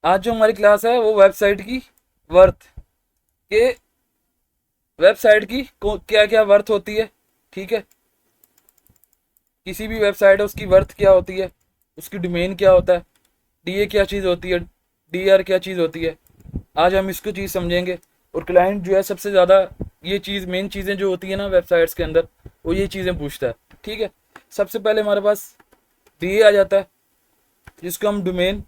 आज जो हमारी क्लास है वो वेबसाइट की वर्थ के, वेबसाइट की क्या क्या वर्थ होती है, ठीक है। किसी भी वेबसाइट है उसकी वर्थ क्या होती है, उसकी डोमेन क्या होता है, डीए क्या चीज़ होती है, डीआर क्या चीज़ होती है। आज हम इसको चीज़ समझेंगे। और क्लाइंट जो है सबसे ज़्यादा ये चीज़, मेन चीज़ें जो होती है ना वेबसाइट्स के अंदर, वो ये चीज़ें पूछता है, ठीक है। सबसे पहले हमारे पास डीए आ जाता है, जिसको हम डोमेन,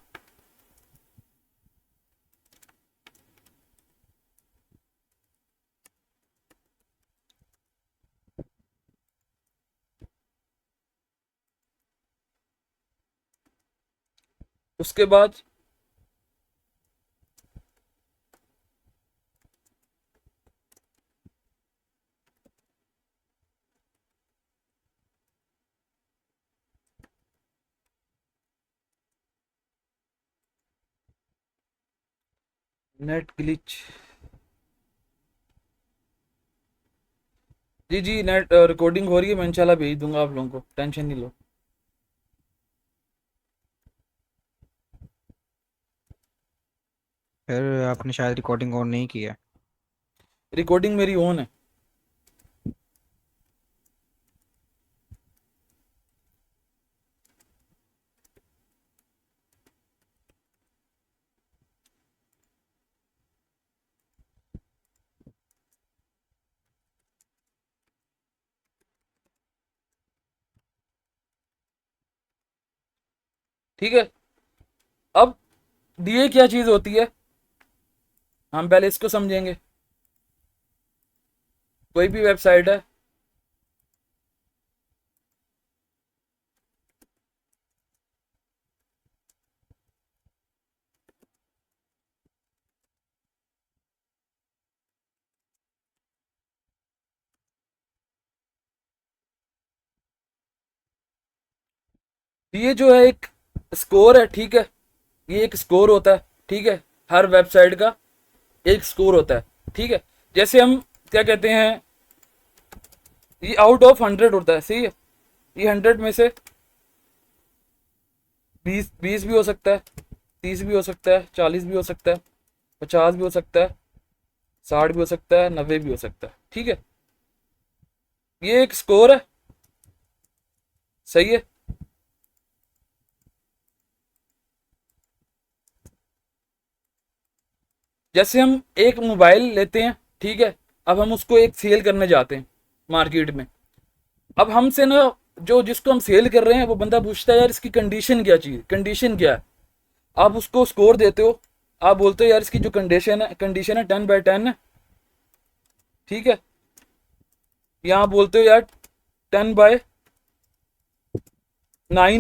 उसके बाद नेट ग्लिच। जी जी, नेट रिकॉर्डिंग हो रही है, मैं इंशाल्लाह भेज दूंगा आप लोगों को, टेंशन नहीं लो। फिर आपने शायद रिकॉर्डिंग ऑन नहीं की है। रिकॉर्डिंग मेरी ऑन है। ठीक है। अब डीए क्या चीज़ होती है, हम पहले इसको समझेंगे। कोई भी वेबसाइट है, ये जो है एक स्कोर है, ठीक है। ये एक स्कोर होता है, ठीक है। हर वेबसाइट का एक स्कोर होता है, ठीक है। जैसे हम क्या कहते हैं, ये आउट ऑफ 100 होता है, सही है। ये 100 में से 20 भी हो सकता है, 30 भी हो सकता है, 40 भी हो सकता है, 50 भी हो सकता है, 60 भी हो सकता है, 90 भी हो सकता है, ठीक है। ये एक स्कोर है, सही है। जैसे हम एक मोबाइल लेते हैं, ठीक है। अब हम उसको एक सेल करने जाते हैं मार्केट में। अब हमसे ना, जो जिसको हम सेल कर रहे हैं वो बंदा पूछता है यार इसकी कंडीशन क्या, चीज कंडीशन क्या है। आप उसको स्कोर देते हो, आप बोलते हो यार इसकी जो कंडीशन है 10/10 है, ठीक है। यहाँ बोलते हो यार 10/9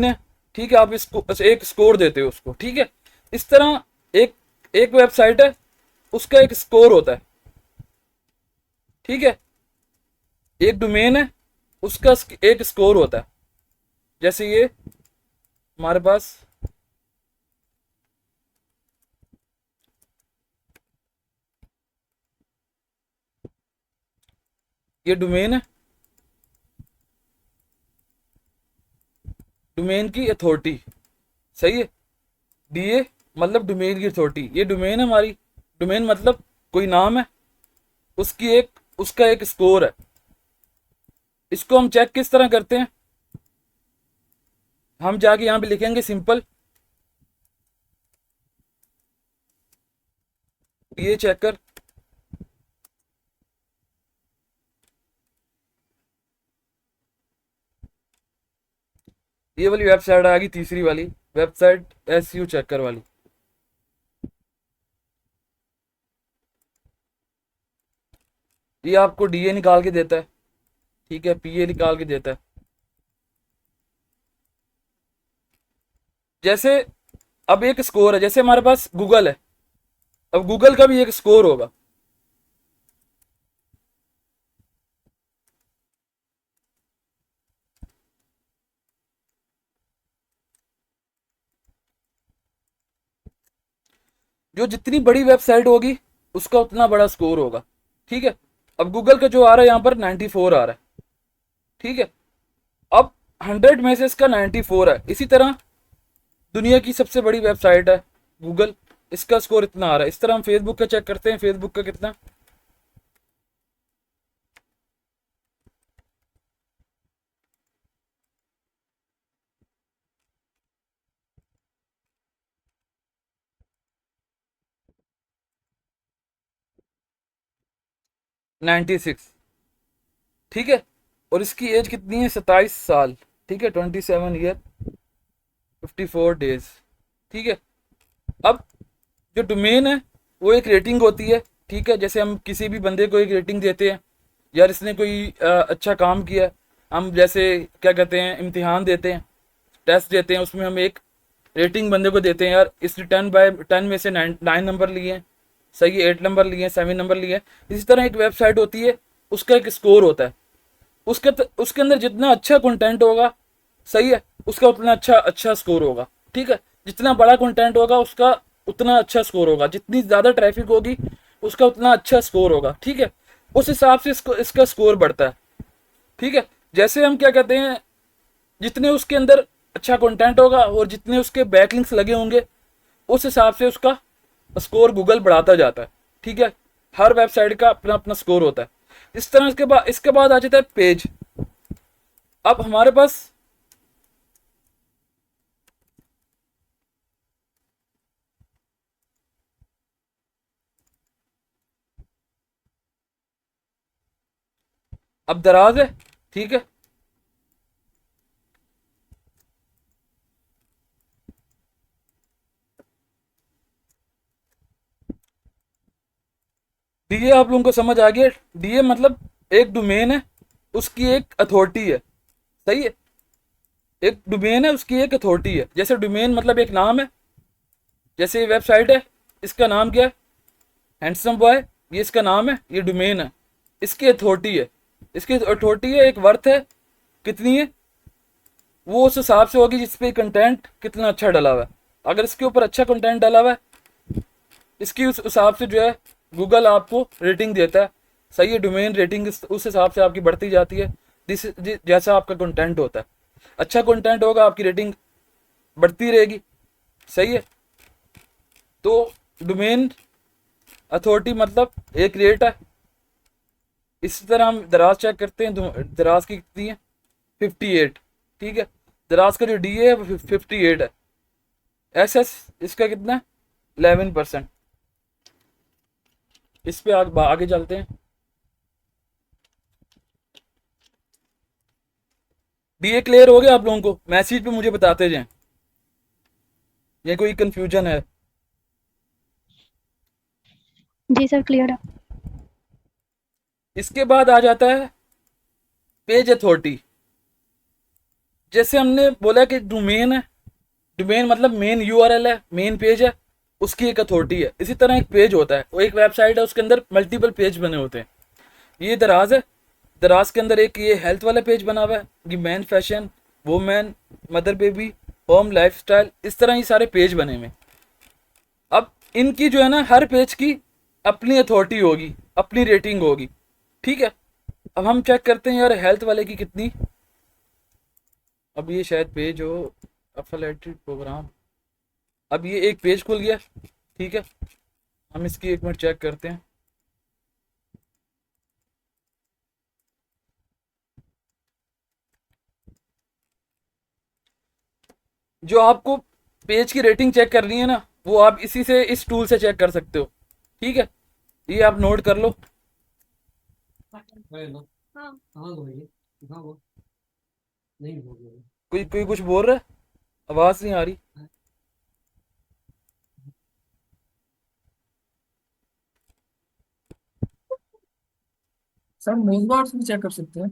है, ठीक है। आप इसको एक स्कोर देते हो उसको, ठीक है। इस तरह एक एक वेबसाइट है, उसका एक स्कोर होता है, ठीक है। एक डोमेन है, उसका एक स्कोर होता है। जैसे ये हमारे पास ये डोमेन है, डोमेन की अथॉरिटी, सही है। डीए मतलब डोमेन की अथॉरिटी, ये डोमेन है हमारी। डोमेन मतलब कोई नाम है, उसकी एक उसका एक स्कोर है। इसको हम चेक किस तरह करते हैं, हम जाके यहाँ पे लिखेंगे सिंपल डीए चेकर। ये वाली वेबसाइट आ गई, तीसरी वाली वेबसाइट एसयू चेकर वाली। ये आपको डीए निकाल के देता है, ठीक है, पीए निकाल के देता है। जैसे अब एक स्कोर है, जैसे हमारे पास गूगल है, अब गूगल का भी एक स्कोर होगा। जो जितनी बड़ी वेबसाइट होगी उसका उतना बड़ा स्कोर होगा, ठीक है। अब गूगल का जो आ रहा है यहाँ पर 94 आ रहा है, ठीक है। अब 100 में से इसका 94 है। इसी तरह दुनिया की सबसे बड़ी वेबसाइट है गूगल, इसका स्कोर इतना आ रहा है। इस तरह हम फेसबुक का चेक करते हैं, फेसबुक का कितना, नाइन्टी सिक्स, ठीक है। और इसकी एज कितनी है, 27 साल, ठीक है, 27 ईयर 54 डेज, ठीक है। अब जो डोमेन है वो एक रेटिंग होती है, ठीक है। जैसे हम किसी भी बंदे को एक रेटिंग देते हैं, यार इसने कोई अच्छा काम किया है। हम जैसे क्या कहते हैं, इम्तिहान देते हैं, टेस्ट देते हैं, उसमें हम एक रेटिंग बंदे को देते हैं, यार इसने 10/10 में से 9 नंबर लिए हैं, सही है, 8 नंबर लिए हैं, 7 नंबर लिए हैं। इसी तरह एक वेबसाइट होती है, उसका एक स्कोर होता है। उसके अंदर जितना अच्छा कंटेंट होगा, सही है, उसका उतना अच्छा अच्छा स्कोर होगा, ठीक है। जितना बड़ा कंटेंट होगा उसका उतना अच्छा स्कोर होगा, जितनी ज़्यादा ट्रैफिक होगी उसका उतना अच्छा स्कोर होगा, ठीक है। उस हिसाब से इसका स्कोर बढ़ता है, ठीक है। जैसे हम क्या कहते हैं, जितने उसके अंदर अच्छा कंटेंट होगा और जितने उसके बैकलिंक्स लगे होंगे, उस हिसाब से उसका स्कोर गूगल बढ़ाता जाता है, ठीक है। हर वेबसाइट का अपना अपना स्कोर होता है। इस तरह इसके बाद आ जाता है पेज। अब हमारे पास अब दराज है, ठीक है। डीए आप लोगों को समझ आ गया। डीए मतलब एक डोमेन है, उसकी एक अथॉरिटी है, सही है। एक डोमेन है, उसकी एक अथॉरिटी है। जैसे डोमेन मतलब एक नाम है, जैसे वेबसाइट है, इसका नाम क्या है, हैंडसम बॉय, ये इसका नाम है, ये डोमेन है। इसकी अथॉरिटी है, इसकी अथॉरिटी है, एक वर्थ है, कितनी है, वो उस हिसाब से होगी जिस पे कंटेंट कितना अच्छा डला हुआ है। अगर इसके ऊपर अच्छा कंटेंट डला हुआ है, इसकी उस हिसाब से जो है गूगल आपको रेटिंग देता है, सही है। डोमेन रेटिंग उस हिसाब से आपकी बढ़ती जाती है, जैसा आपका कंटेंट होता है। अच्छा कंटेंट होगा, आपकी रेटिंग बढ़ती रहेगी, सही है। तो डोमेन अथॉरिटी मतलब एक रेट है। इसी तरह हम दराज चेक करते हैं, दराज की कितनी है, 58, ठीक है। दराज का जो डी है वो 58 है। एस इसका कितना है, 11%। इस पे आगे चलते हैं। डीए क्लियर हो गया आप लोगों को, मैसेज पे मुझे बताते जाएं, ये कोई कंफ्यूजन है। जी सर, क्लियर है। इसके बाद आ जाता है पेज अथॉरिटी। जैसे हमने बोला कि डोमेन है, डोमेन मतलब मेन यूआरएल है, मेन पेज है, उसकी एक अथॉरिटी है। इसी तरह एक पेज होता है, वो एक वेबसाइट है, उसके अंदर मल्टीपल पेज बने होते हैं। ये दराज है, दराज के अंदर एक ये हेल्थ वाला पेज बना हुआ है, ये man fashion, women, mother baby, home lifestyle, इस तरह ये सारे पेज बने हुए। अब इनकी जो है ना, हर पेज की अपनी अथॉरिटी होगी, अपनी रेटिंग होगी, ठीक है। अब हम चेक करते हैं यार हेल्थ वाले की कितनी। अब ये शायद पेज हो, अफिलिएटेड प्रोग्राम। अब ये एक पेज खुल गया, ठीक है। हम इसकी एक मिनट चेक करते हैं। जो आपको पेज की रेटिंग चेक करनी है ना, वो आप इसी से, इस टूल से चेक कर सकते हो, ठीक है। ये आप नोट कर लो। कोई कोई कुछ बोल रहा है, आवाज नहीं आ रही। सर मेल बॉक्स भी चेक कर सकते हैं।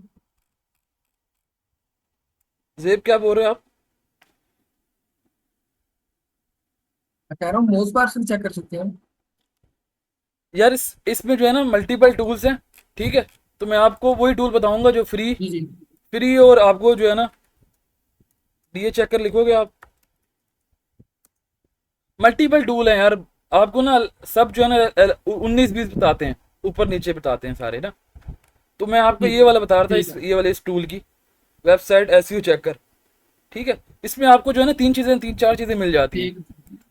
जेब क्या बोल रहे हो आप? मैं कह रहा हूँ मोज बार से भी चेक कर सकते हैं। यार इसमें जो है ना मल्टीपल टूल्स हैं, ठीक है। तो मैं आपको वही टूल बताऊंगा जो फ्री जी जी। फ्री और आपको जो है ना, डीए चेक कर लिखोगे आप, मल्टीपल टूल हैं यार। आपको ना सब जो है ना 19-20 बताते हैं, ऊपर नीचे बताते हैं सारे ना। तो मैं आपको ठीक ये वाला बता रहा था, ठीक है। ये वाले इस टूल की, वेबसाइट एसईओ चेकर, ठीक है। इसमें आपको जो है ना तीन चार चीज़ें मिल जाती हैं। ठीक।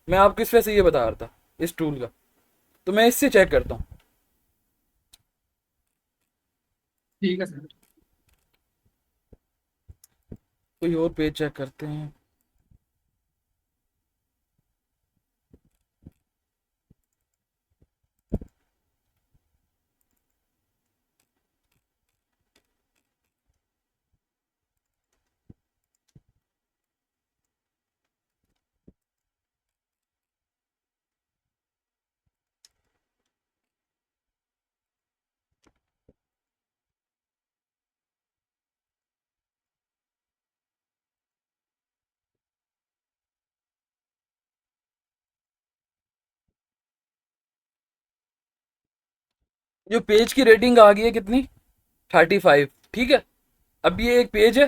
मैं आपको इस वजह से ये बता रहा था। इस टूल का, तो मैं इससे चेक करता हूँ। ठीक है सर। कोई और पेज चेक करते हैं। जो पेज की रेटिंग आ गई है कितनी, 35। ठीक है, अब ये एक पेज है,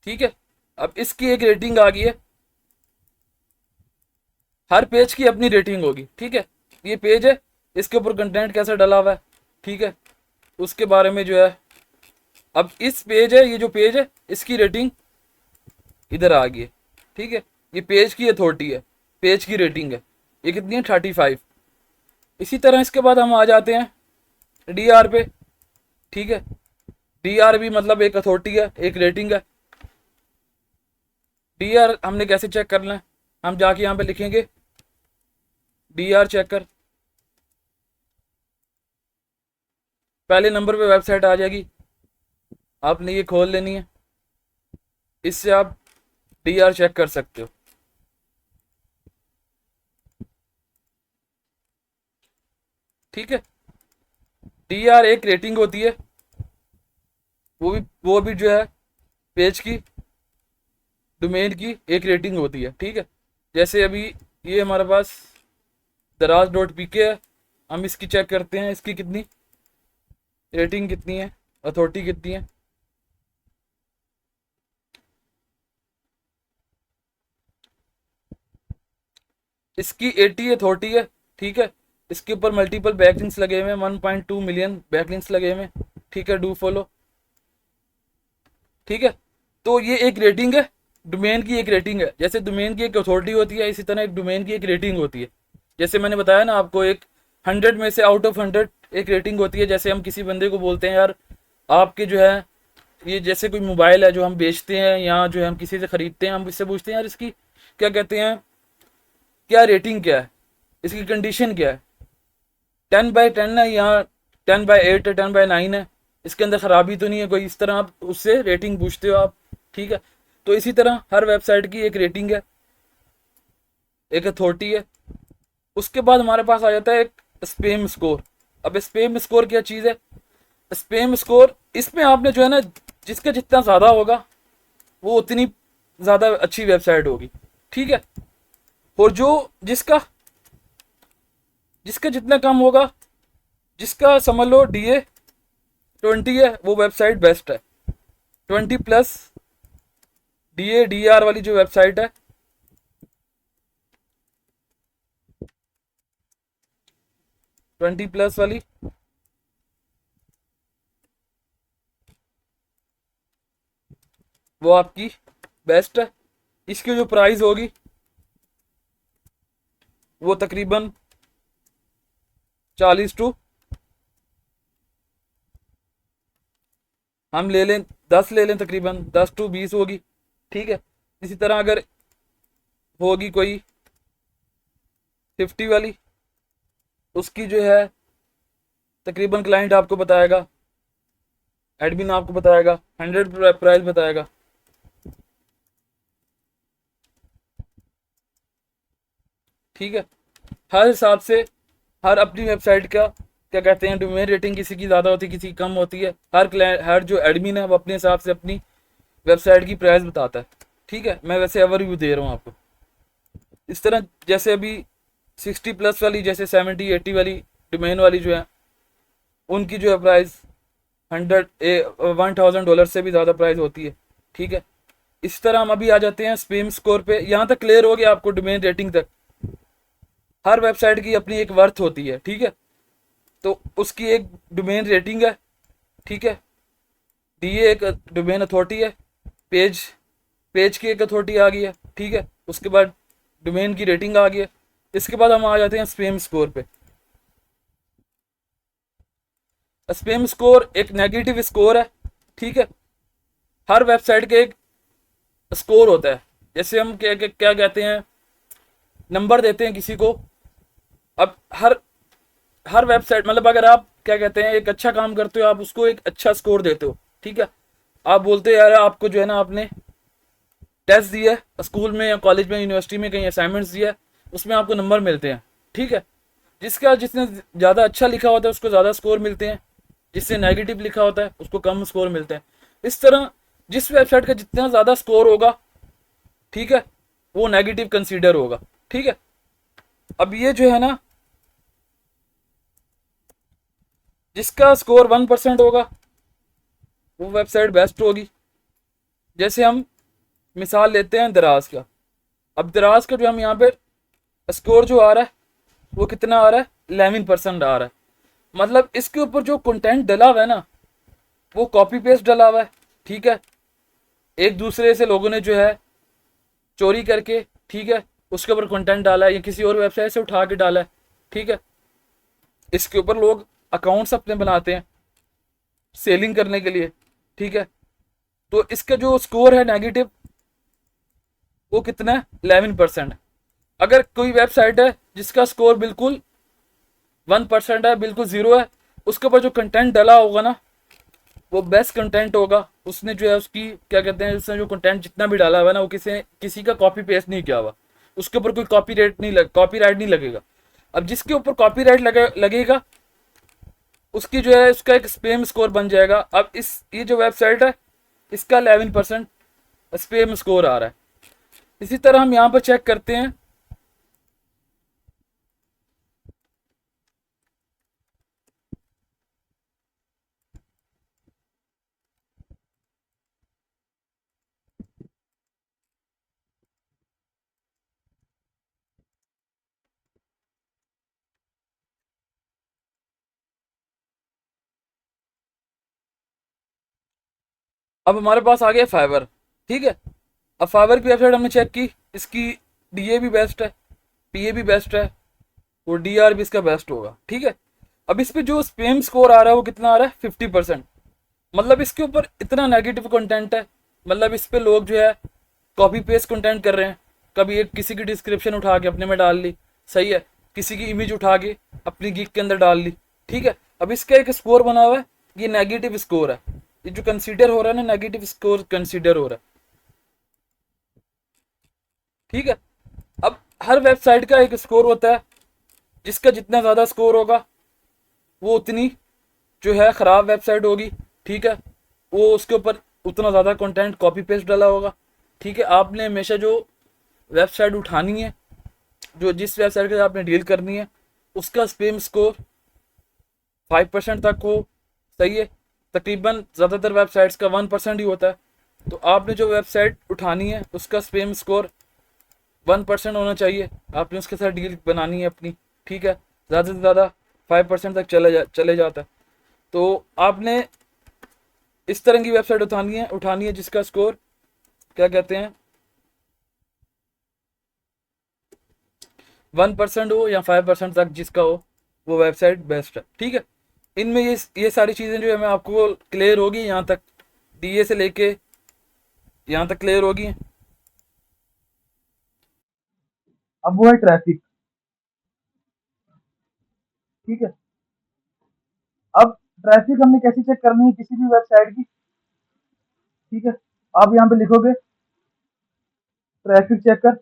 ठीक है, अब इसकी एक रेटिंग आ गई है। हर पेज की अपनी रेटिंग होगी, ठीक है। ये पेज है, इसके ऊपर कंटेंट कैसा डला हुआ है, ठीक है, उसके बारे में जो है। अब इस पेज है, ये जो पेज है इसकी रेटिंग इधर आ गई है, ठीक है। ये पेज की अथॉरिटी है, पेज की रेटिंग है, ये कितनी है, 35। इसी तरह इसके बाद हम आ जाते हैं डी आर पे, ठीक है। डी आर भी मतलब एक अथॉरिटी है, एक रेटिंग है। डी आर हमने कैसे चेक करना है, हम जाके यहाँ पे लिखेंगे डी आर चेकर, पहले नंबर पे वेबसाइट आ जाएगी, आपने ये खोल लेनी है, इससे आप डी आर चेक कर सकते हो। ठीक है, डी आर एक रेटिंग होती है, वो भी जो है पेज की, डोमेन की एक रेटिंग होती है, ठीक है। जैसे अभी ये हमारे पास दराज.pk है, हम इसकी चेक करते हैं, इसकी कितनी रेटिंग कितनी है, अथॉरिटी कितनी है। इसकी 80 अथॉरिटी है, ठीक है। इसके ऊपर मल्टीपल बैकलिंक्स लगे हुए हैं, 1.2 मिलियन बैकलिंक्स लगे हुए हैं, ठीक है। डू फॉलो, ठीक है। तो ये एक रेटिंग है, डोमेन की एक रेटिंग है। जैसे डोमेन की एक अथॉरिटी होती है, इसी तरह एक डोमेन की एक रेटिंग होती है। जैसे मैंने बताया ना आपको, एक 100 में से आउट ऑफ 100 एक रेटिंग होती है। जैसे हम किसी बंदे को बोलते हैं, यार आपके जो है ये जैसे कोई मोबाइल है जो हम बेचते हैं या जो है हम किसी से ख़रीदते हैं, हम इससे पूछते हैं यार इसकी क्या कहते हैं, क्या रेटिंग क्या है, इसकी कंडीशन क्या है, 10/10 है या 10/8 है, 10/9 है, इसके अंदर ख़राबी तो नहीं है कोई, इस तरह आप उससे रेटिंग पूछते हो आप, ठीक है। तो इसी तरह हर वेबसाइट की एक रेटिंग है, एक अथॉरिटी है। उसके बाद हमारे पास आ जाता है एक स्पैम स्कोर। अब स्पैम स्कोर क्या चीज़ है, स्पैम स्कोर इसमें आपने जो है ना, जिसका जितना ज़्यादा होगा वो उतनी ज़्यादा अच्छी वेबसाइट होगी, ठीक है। और जो जिसका जिसका जितना कम होगा, जिसका समझ लो DA 20 है, वो वेबसाइट बेस्ट है। 20+ DA DR वाली जो वेबसाइट है, 20+ वाली, वो आपकी बेस्ट है। इसकी जो प्राइस होगी वो तकरीबन 40 टू, हम ले लें 10 ले लें, तकरीबन 10 टू 20 होगी, ठीक है। इसी तरह अगर होगी कोई 50 वाली, उसकी जो है तकरीबन क्लाइंट आपको बताएगा, एडमिन आपको बताएगा 100 प्राइस बताएगा, ठीक है। हर हिसाब से हर अपनी वेबसाइट का क्या कहते हैं, डोमेन रेटिंग किसी की ज़्यादा होती है, किसी की कम होती है। हर क्लाइंट, हर जो एडमिन है वो अपने हिसाब से अपनी वेबसाइट की प्राइस बताता है, ठीक है। मैं वैसे ओवरव्यू दे रहा हूँ आपको। इस तरह जैसे अभी 60+ वाली, जैसे 70-80 वाली डोमेन वाली जो है, उनकी जो है प्राइस $1,000 से भी ज़्यादा प्राइस होती है, ठीक है। इस तरह हम अभी आ जाते हैं स्पैम स्कोर पे। यहाँ तक क्लियर हो गया आपको, डोमेन रेटिंग तक। हर वेबसाइट की अपनी एक वर्थ होती है, ठीक है। तो उसकी एक डोमेन रेटिंग है, ठीक है। DA एक डोमेन अथॉरिटी है, पेज पेज की एक अथॉरिटी आ गई है, ठीक है, उसके बाद डोमेन की रेटिंग आ गई है। इसके बाद हम आ जाते हैं स्पैम स्कोर पे। स्पैम स्कोर एक नेगेटिव स्कोर है, ठीक है। हर वेबसाइट के एक स्कोर होता है, जैसे हम क्या क्या क्या कहते हैं, नंबर देते हैं किसी को। अब हर हर वेबसाइट, मतलब अगर आप क्या कहते हैं एक अच्छा काम करते हो, आप उसको एक अच्छा स्कोर देते हो, ठीक है। आप बोलते हो यार आपको जो है ना, आपने टेस्ट दिया है स्कूल में या कॉलेज में यूनिवर्सिटी में, कहीं असाइनमेंट्स दिया है, उसमें आपको नंबर मिलते हैं, ठीक है। जिसने ज़्यादा अच्छा लिखा होता है उसको ज़्यादा स्कोर मिलते हैं, जिससे नेगेटिव लिखा होता है उसको कम स्कोर मिलते हैं। इस तरह जिस वेबसाइट का जितना ज़्यादा स्कोर होगा, ठीक है, वो नेगेटिव कंसीडर होगा, ठीक है। अब ये जो है ना, जिसका स्कोर 1% होगा वो वेबसाइट बेस्ट होगी। जैसे हम मिसाल लेते हैं दराज का। अब दराज का जो हम यहाँ पे स्कोर जो आ रहा है वो कितना आ रहा है, 11% आ रहा है। मतलब इसके ऊपर जो कंटेंट डला हुआ है ना, वो कॉपी पेस्ट डला हुआ है, ठीक है। एक दूसरे से लोगों ने जो है चोरी करके, ठीक है, उसके ऊपर कंटेंट डाला है या किसी और वेबसाइट से उठा के डाला है, ठीक है। इसके ऊपर लोग अकाउंट्स अपने बनाते हैं सेलिंग करने के लिए, ठीक है। तो इसका जो स्कोर है नेगेटिव, वो कितना है, 11%। अगर कोई वेबसाइट है जिसका स्कोर बिल्कुल 1% है, बिल्कुल जीरो है, उसके ऊपर जो कंटेंट डला होगा ना, वो बेस्ट कंटेंट होगा। उसने जो है उसकी क्या कहते हैं, उसने जो कंटेंट जितना भी डाला हुआ है ना, वो किसी का कॉपी पेस्ट नहीं किया हुआ, उसके ऊपर कोई कॉपीराइट नहीं लगेगा। अब जिसके ऊपर कॉपीराइट लगेगा उसकी जो है उसका एक स्पैम स्कोर बन जाएगा। अब ये जो वेबसाइट है इसका 11% स्पैम स्कोर आ रहा है। इसी तरह हम यहाँ पर चेक करते हैं, अब हमारे पास आ गया फाइवर, ठीक है। अब फाइवर की वेबसाइट हमने चेक की, इसकी डीए भी बेस्ट है, पीए भी बेस्ट है, और डीआर भी इसका बेस्ट होगा, ठीक है। अब इस पे जो स्पैम स्कोर आ रहा है वो कितना आ रहा है, 50%। मतलब इसके ऊपर इतना नेगेटिव कंटेंट है, मतलब इस पे लोग जो है कॉपी पेस्ट कंटेंट कर रहे हैं। कभी एक किसी की डिस्क्रिप्शन उठा के अपने में डाल ली, सही है, किसी की इमेज उठा के अपनी गिग के अंदर डाल ली, ठीक है। अब इसका एक स्कोर बना हुआ है, ये नेगेटिव स्कोर है, ये जो कंसीडर हो रहा है ना, नेगेटिव स्कोर कंसीडर हो रहा है, ठीक है। अब हर वेबसाइट का एक स्कोर होता है, जिसका जितना ज़्यादा स्कोर होगा वो उतनी जो है ख़राब वेबसाइट होगी, ठीक है। वो उसके ऊपर उतना ज़्यादा कंटेंट कॉपी पेस्ट डाला होगा, ठीक है। आपने हमेशा जो वेबसाइट उठानी है, जो जिस वेबसाइट के साथ आपने डील करनी है, उसका स्पैम स्कोर 5% तक हो, सही है। तकरीबन ज़्यादातर वेबसाइट्स का 1% ही होता है। तो आपने जो वेबसाइट उठानी है उसका स्पैम स्कोर 1% होना चाहिए। आपने उसके साथ डील बनानी है अपनी, ठीक है। ज़्यादा से ज़्यादा 5% तक चले जाता है। तो आपने इस तरह की वेबसाइट उठानी है जिसका स्कोर क्या कहते हैं, 1% हो या 5% तक जिसका हो, वो वेबसाइट बेस्ट है, ठीक है। इनमें ये सारी चीज़ें जो है मैं आपको क्लियर होगी, यहाँ तक डीए से लेके यहाँ तक क्लियर होगी। अब वो है ट्रैफिक, ठीक है। अब ट्रैफिक हमने कैसे चेक करनी है किसी भी वेबसाइट की, ठीक है। आप यहाँ पे लिखोगे ट्रैफिक चेकर,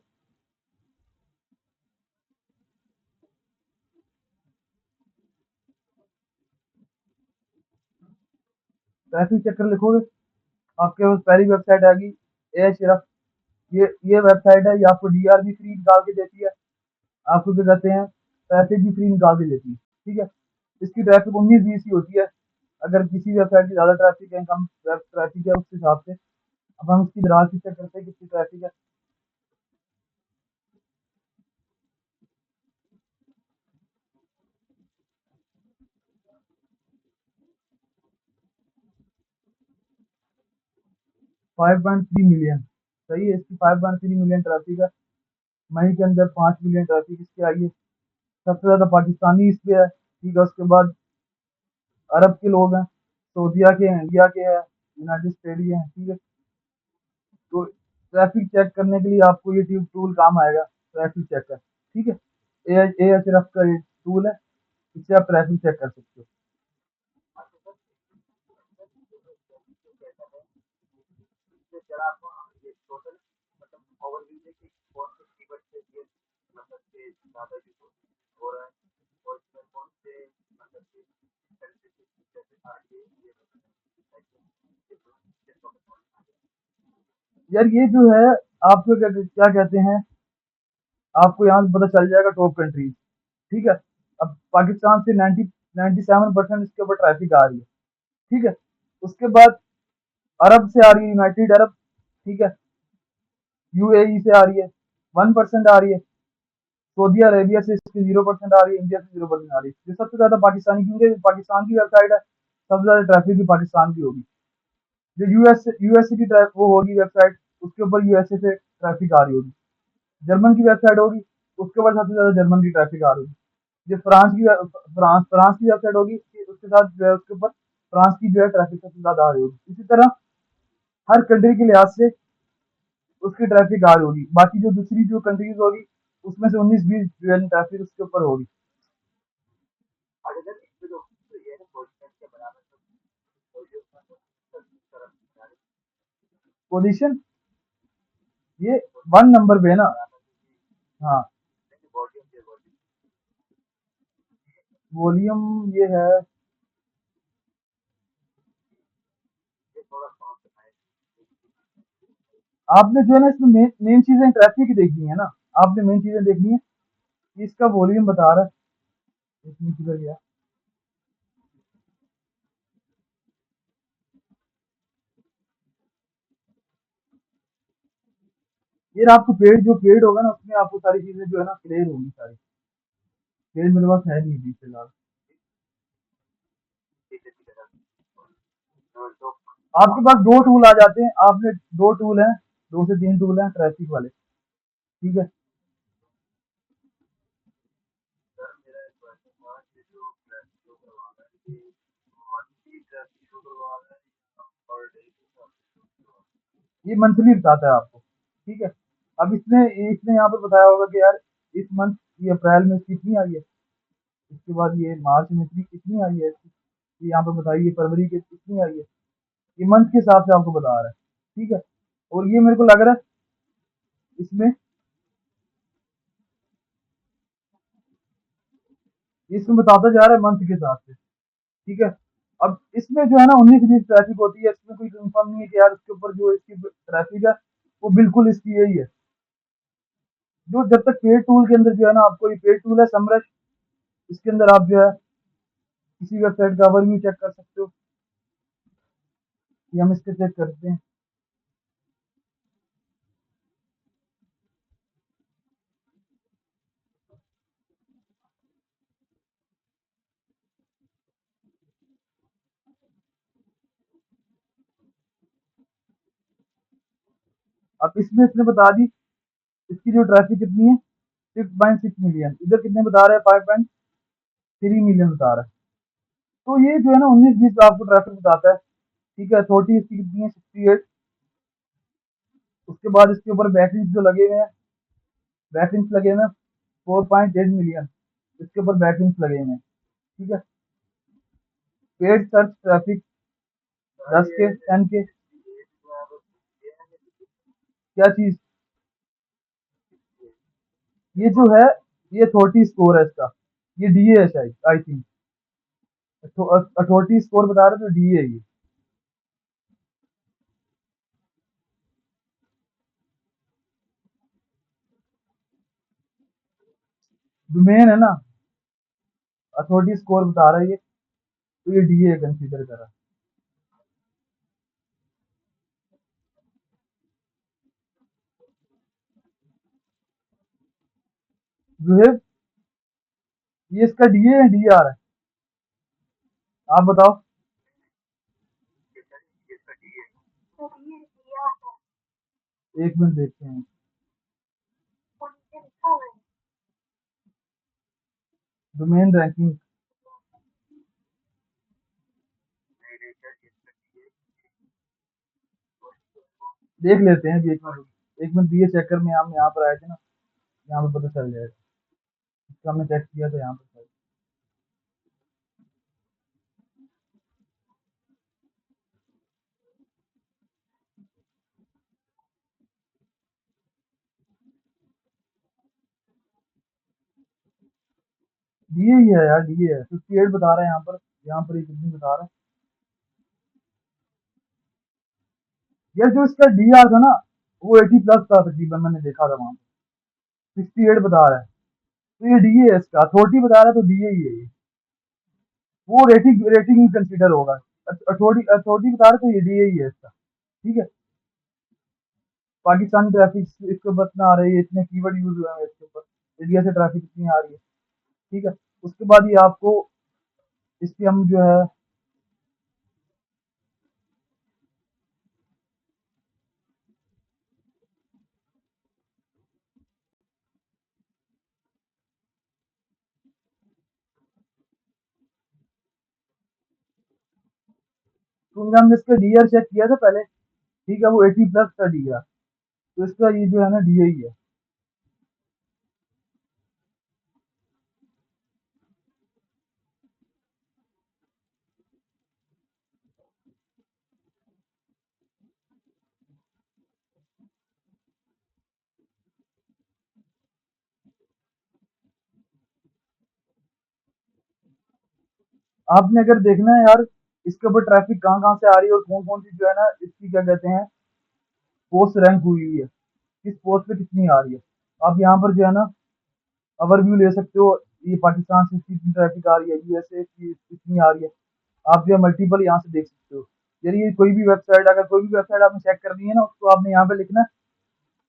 ट्रैफिक चेकर लिखोगे, आपके पास पहली वेबसाइट आ गई ए सिर्फ। ये वेबसाइट है, ये आपको डीआर भी फ्री निकाल के देती है, आपको क्या कहते हैं ट्रैफिक भी फ्री निकाल के देती है, ठीक है। इसकी ट्रैफिक 19-20 ही होती है। अगर किसी वेबसाइट की ज़्यादा ट्रैफिक है, कम ट्रैफिक है, उस हिसाब से अब हम इसकी दराज चेक करते हैं कितनी ट्रैफिक है। 5.3 मिलियन, सही है, इसकी 5.3 मिलियन ट्रैफिक है। मई के अंदर 5 मिलियन ट्रैफिक इसकी आई है। सबसे ज़्यादा पाकिस्तानी इस पे है, ठीक है। उसके बाद अरब के लोग हैं, सऊदीया के हैं, इंडिया के हैं, यूनाइटेड स्टेट के हैं, ठीक है। तो ट्रैफिक चेक करने के लिए आपको ये ट्यूब टूल काम आएगा, ट्रैफिक चेकर, ठीक है। एएचआरएफ का ये टूल है, इससे आप ट्रैफिक चेक कर सकते हो। यार ये जो है, आपको क्या क्या कहते हैं, आपको यहाँ से पता चल जाएगा टॉप कंट्रीज, ठीक है। अब पाकिस्तान से 97% इसके ऊपर ट्रैफिक आ रही है, ठीक है। उसके बाद अरब से आ रही है, यूनाइटेड अरब, ठीक है। यूएई से आ रही है, 1% आ रही है। सऊदी अरेबिया से इसकी 0% आ रही है, इंडिया से 0% आ रही है। ये सबसे ज्यादा पाकिस्तानी, क्योंकि पाकिस्तान की वेबसाइट है, सबसे ज्यादा ट्रैफिक भी पाकिस्तान की होगी। जो यूएसए की वो होगी वेबसाइट, उसके ऊपर यूएसए से ट्रैफिक आ रही होगी। जर्मन की वेबसाइट होगी, उसके ऊपर सबसे ज्यादा जर्मन की ट्रैफिक आ रही होगी। जो फ्रांस की वेबसाइट होगी, उसके साथ जो है उसके ऊपर फ्रांस की जो है ट्रैफिक सबसे ज्यादा आ रही होगी। इसी तरह हर कंट्री के लिहाज से उसकी ट्रैफिक आ रही होगी। बाकी जो दूसरी जो कंट्रीज होगी, उसमें से 19-20 जो है ट्रैफिक उसके ऊपर होगी। पोजीशन ये 1 नंबर पे है ना। हाँ, वॉल्यूम ये है। आपने जो है ना इसमें मेन मेन चीजें ट्रैफिक की देखनी है ना, आपने मेन चीजें देखनी है कि इसका वॉल्यूम बता रहा है। इसमें किधर गया? फिर आपको पेड होगा ना, उसमें आपको सारी चीजें जो है ना क्लियर होगी सारी। पेड मेरे पास है नहीं अभी फिलहाल। आपके पास दो टूल आ जाते हैं, आपने दो टूल हैं, 2 से 3 टूल हैं ट्रैफिक वाले, ठीक है। ये मंथली बताता है आपको, ठीक है। अब इसने इसने यहाँ पर बताया होगा कि यार इस मंथ, ये अप्रैल में कितनी आई है, इसके बाद ये मार्च में इतनी कितनी आई है, ये यहाँ पर बताइए फरवरी के कितनी आई है। ये मंथ के हिसाब से आपको बता रहा है, ठीक है। और ये मेरे को लग रहा है इसमें इसमें बताता जा रहा है मंथ के हिसाब से, ठीक है। अब इसमें जो है ना 19-20 ट्रैफिक होती है, इसमें कोई कंफर्म नहीं है कि यार उसके ऊपर जो इसकी ट्रैफिक है वो बिल्कुल इसकी यही है। जो जब तक पेड टूल के अंदर जो है ना, आपको ये पेड टूल है समरश, इसके अंदर आप जो है किसी वेबसाइट का ओवरव्यू चेक कर सकते हो। ये हम इसके चेक करते हैं। अब इसमें इसने बता दी इसकी जो ट्रैफिक कितनी है, 6.6 मिलियन। इधर कितने बता रहे हैं, 5.3 मिलियन बता रहा है। तो ये जो है ना 19-20 आपको ट्रैफिक बताता है, ठीक है। अथॉरिटी इसकी कितनी है, 68। उसके बाद इसके ऊपर बैकलिंक्स जो लगे हुए हैं, बैकलिंक्स लगे हुए हैं 4.8 मिलियन, इसके ऊपर बैकलिंक्स लगे हुए हैं, ठीक है। पेड सर्च ट्रैफिक 10 के 10 के। क्या चीज? ये जो है, ये अथॉरिटी स्कोर है इसका, ये डीए है शायद, आई थिंक। अथॉरिटी स्कोर बता रहे तो डीए है ये। डोमेन है ना, अथॉरिटी स्कोर बता रहा है ये, तो ये डीए कंसीडर करा। जुहेब, ये इसका डीए है, डी आ रहा है, आप बताओ। एक मिनट देखते हैं। डोमेन रैंकिंग देख लेते हैं अभी, एक मिनट दिए चेक कर, में हम यहाँ पर आए थे ना, यहाँ पे पता चल जाएगा। इसका हमने चेक किया था यहाँ पर। डीए ही है यार, डीए है, 58 बता रहा है यहाँ पर ये कितनी बता रहा है यार। जो इसका डीआर था ना, वो 80 प्लस था तकरीबन, मैंने देखा था वहां पे 68 बता रहा है। तो ये डीए है, इसका अथॉरिटी बता रहा है, तो डीए ही है ये। वो रेटिंग रेटिंग ही कंसीडर होगा। अथॉरिटी अथॉरिटी बता रहा है, तो ये डीए ही है इसका। ठीक है। पाकिस्तानी ट्रैफिक इसके ऊपर इतना आ रही है, इतने कीवर्ड यूज हुए हैं इसके ऊपर, इंडिया से ट्रैफिक इतनी आ रही है। ठीक है। उसके बाद ये आपको इसकी हम जो है क्योंकि हमने इसका डीआर चेक किया था पहले। ठीक है, वो 80 प्लस का डीआर, तो इसका ये जो है ना डीए ही है। आपने अगर देखना है यार, इसके ऊपर ट्रैफिक कहाँ कहाँ से आ रही है और कौन कौन सी जो है ना इसकी क्या कहते हैं पोस्ट रैंक हुई हुई है, किस पोस्ट पे कितनी आ रही है। आप यहाँ पर जो है ना ओवरव्यू ले सकते हो। ये पाकिस्तान से कितनी ट्रैफिक आ रही है, यूएसए की कितनी आ रही है। आप जो है मल्टीपल यहाँ से देख सकते हो। यानी ये कोई भी वेबसाइट, अगर कोई भी वेबसाइट आपने चेक करनी है ना, उसको आपने यहाँ पे लिखना है।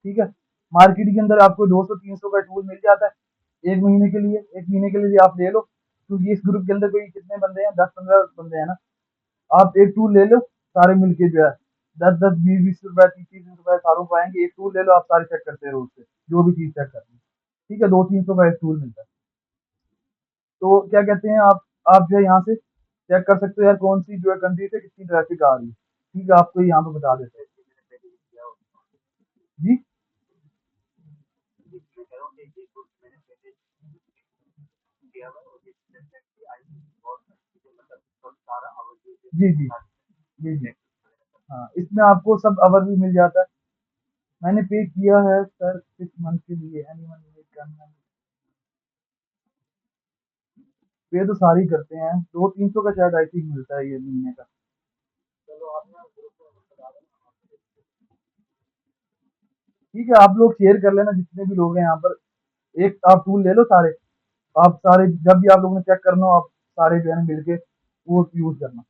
ठीक है। मार्केट के अंदर आपको 200-300 का टूल मिल जाता है एक महीने के लिए। एक महीने के लिए आप ले लो, क्योंकि इस ग्रुप के अंदर कोई कितने बंदे हैं, 10-15 बंदे हैं ना। आप एक टूल ले लो, सारे मिलके जो है 10-10, 20-20 रुपए, 30-30 रुपए सारों को आएंगे। एक टूल ले लो, आप सारे चेक करते रहो उससे, जो भी चीज चेक करनी है। ठीक है, 200-300 का एक टूल मिलता है। तो क्या कहते हैं आप जो है यहाँ से चेक कर सकते हो यार, कौन सी जो है कंट्री से कितनी ट्रैफिक आ रही है। ठीक है, आपको यहाँ पे बता देते हैं जी। जी जी जी जी। हाँ, इसमें आपको सब अवर भी मिल जाता है। मैंने पे किया है सर 6 मंथ के लिए, एनीवन विल कम। पे तो सारे ही करते हैं, 200-300 का शायद आई थिंक मिलता है ये महीने का। ठीक है, आप लोग शेयर कर लेना जितने भी लोग हैं यहाँ पर। एक आप टूल ले लो सारे, आप सारे जब भी आप लोगों ने चेक करना हो, आप सारे जो है ना मिलके वो यूज करना।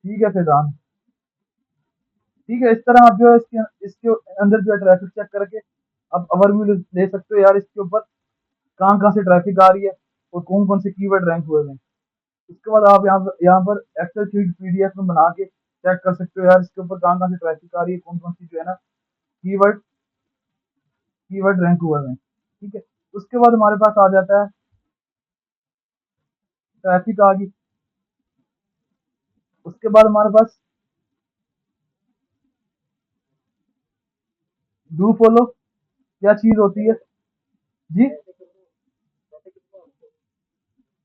ठीक है फैजान। ठीक है, इस तरह आप जो है इसके इसके अंदर जो है ट्रैफिक चेक करके आप ओवरव्यू ले सकते हो यार इसके ऊपर, कहाँ कहाँ से ट्रैफिक आ रही है और कौन कौन से कीवर्ड रैंक हुए हैं। उसके बाद आप यहाँ पर एक्सेल शीट पीडीएफ में बना के चेक कर सकते हो यार, इसके ऊपर कहाँ कहाँ से ट्रैफिक आ रही है, कौन कौन सी जो है ना कीवर्ड कीवर्ड रैंक हुए हैं। ठीक है। उसके बाद हमारे पास आ जाता है ट्रैफिक आ गई। उसके बाद हमारे पास डू फॉलो क्या चीज होती है जी।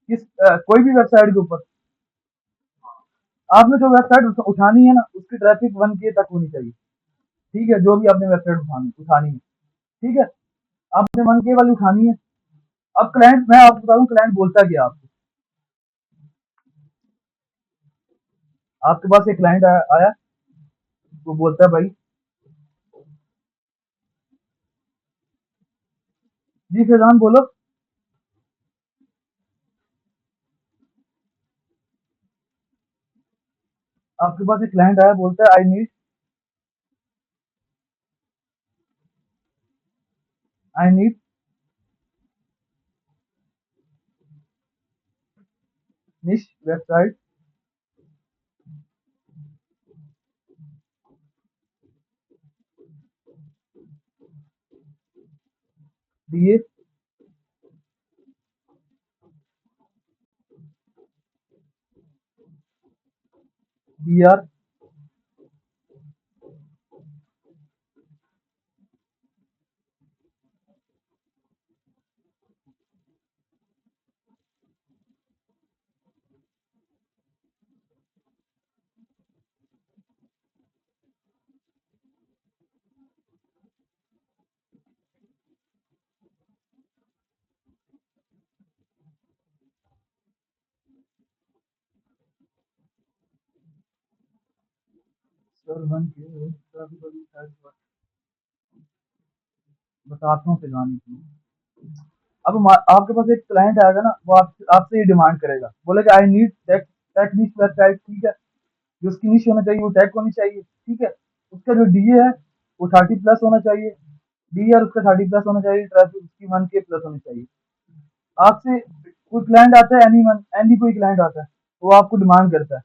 कोई भी वेबसाइट के ऊपर आपने जो वेबसाइट उठानी है ना, उसकी ट्रैफिक 1K तक होनी चाहिए। ठीक है, जो भी आपने वेबसाइट उठानी उठानी है। ठीक है, आपने 1K वाली उठानी है। अब क्लाइंट, मैं आपको बता दूं क्लाइंट बोलता क्या आपको। आपके पास एक क्लाइंट आया, वो बोलता है भाई, जी फैजान बोलो। आपके पास एक क्लाइंट आया, बोलता है आई नीड निश वेबसाइट DA, DR, सर 1 के बताता हूँ सिखाने के लिए। अब आपके पास एक क्लाइंट आएगा ना, वो आपसे ये डिमांड करेगा, बोलेगा आई नीड टेक निश वेबसाइट, ठीक है। जो उसकी निश होना चाहिए वो टेक होनी चाहिए, ठीक है। उसका जो डीए है वो 30 प्लस होना चाहिए, डीआर उसका 30 प्लस होना चाहिए, ट्रैफिक उसकी 1 के प्लस होनी चाहिए। आपसे कोई क्लाइंट आता है, एनी कोई क्लाइंट आता है, वो आपको डिमांड करता है,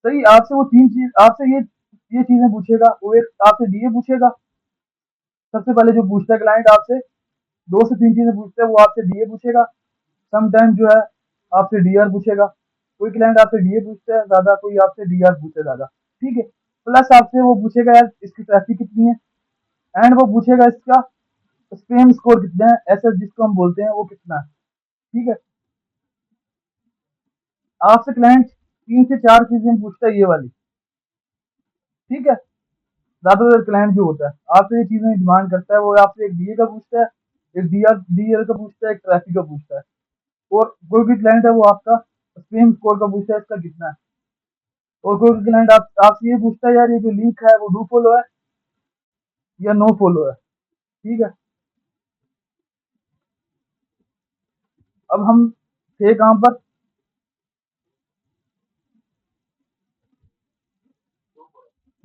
सही। आपसे वो 3 चीज, आपसे ये चीजें पूछेगा। वो एक आपसे डीए पूछेगा, सबसे पहले जो पूछता है क्लाइंट आपसे, 2 से 3 चीजें पूछता है। वो आपसे डीए पूछेगा, समटाइम जो है आपसे डीआर पूछेगा। कोई क्लाइंट आपसे डीए पूछता है ज़्यादा, कोई आपसे डीआर पूछता है ज़्यादा, ठीक है। प्लस आपसे वो पूछेगा यार इसकी ट्रैफिक कितनी है, एंड वो पूछेगा इसका स्पैम स्कोर कितना है, एसएस जिसको हम बोलते हैं, वो कितना है, ठीक है। आपसे क्लाइंट 3 से 4 चीजें पूछता है ये वाली, ठीक है। ज़्यादातर क्लाइंट जो होता है आपसे ये चीज़ें डिमांड करता है, वो आपसे एक डीए का पूछता है, एक डीआर का पूछता है, एक ट्रैफिक का पूछता है। और कोई भी क्लाइंट है वो आपका स्पैम स्कोर का पूछता है, इसका कितना है। और कोई भी क्लाइंट आपसे ये पूछता है यार ये जो लिंक है वो डू फॉलो है या नो फॉलो है, ठीक है। अब हम थे कहाँ पर,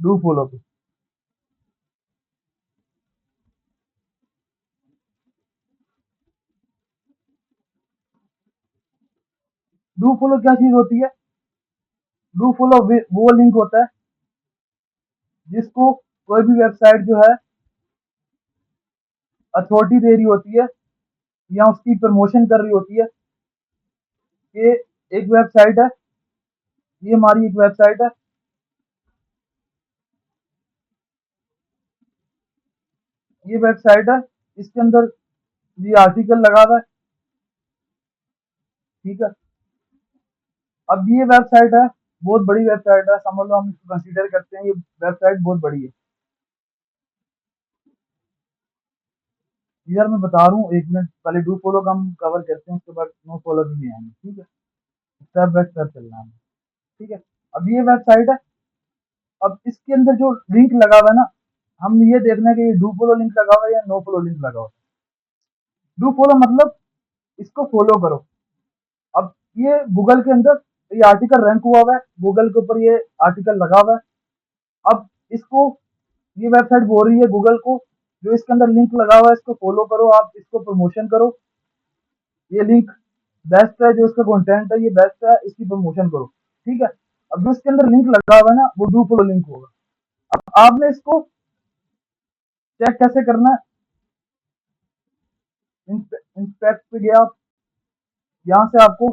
डू फॉलो पे। डू फॉलो क्या चीज होती है? डू फॉलो वो लिंक होता है जिसको कोई भी वेबसाइट जो है अथॉरिटी दे रही होती है या उसकी प्रमोशन कर रही होती है कि एक वेबसाइट है, ये हमारी एक वेबसाइट है, ये वेबसाइट है, इसके अंदर ये आर्टिकल लगा हुआ है, ठीक है। अब ये वेबसाइट है, बहुत बड़ी वेबसाइट है, समझ लो हम इसको कंसीडर करते हैं ये वेबसाइट बहुत बड़ी है। यार मैं बता रहा हूँ, 1 मिनट पहले डू फॉलो का हम कवर करते हैं, उसके बाद नो फॉलो भी नहीं आएंगे, ठीक है। स्टेप बाय स्टेप चलना है, ठीक है। अब ये वेबसाइट है, अब इसके अंदर जो लिंक लगा हुआ है ना, हम ये देखना है कि ये डू फॉलो लिंक लगा हुआ है या नो फॉलो लिंक लगा हुआ है। डू फॉलो मतलब इसको फॉलो करो। अब ये गूगल के अंदर ये आर्टिकल रैंक हुआ हुआ है, गूगल के ऊपर ये आर्टिकल लगा हुआ है। अब इसको ये वेबसाइट बोल रही है गूगल को, जो इसके अंदर लिंक लगा हुआ है इसको फॉलो करो, आप इसको प्रमोशन करो, ये लिंक बेस्ट है, जो इसका कंटेंट है ये बेस्ट है, इसकी प्रमोशन करो, ठीक है। अब जो इसके अंदर लिंक लगा हुआ है ना वो डू फॉलो लिंक होगा। अब आपने इसको चेक कैसे करना है, इंस्पेक्ट पे गया आप, यहाँ से आपको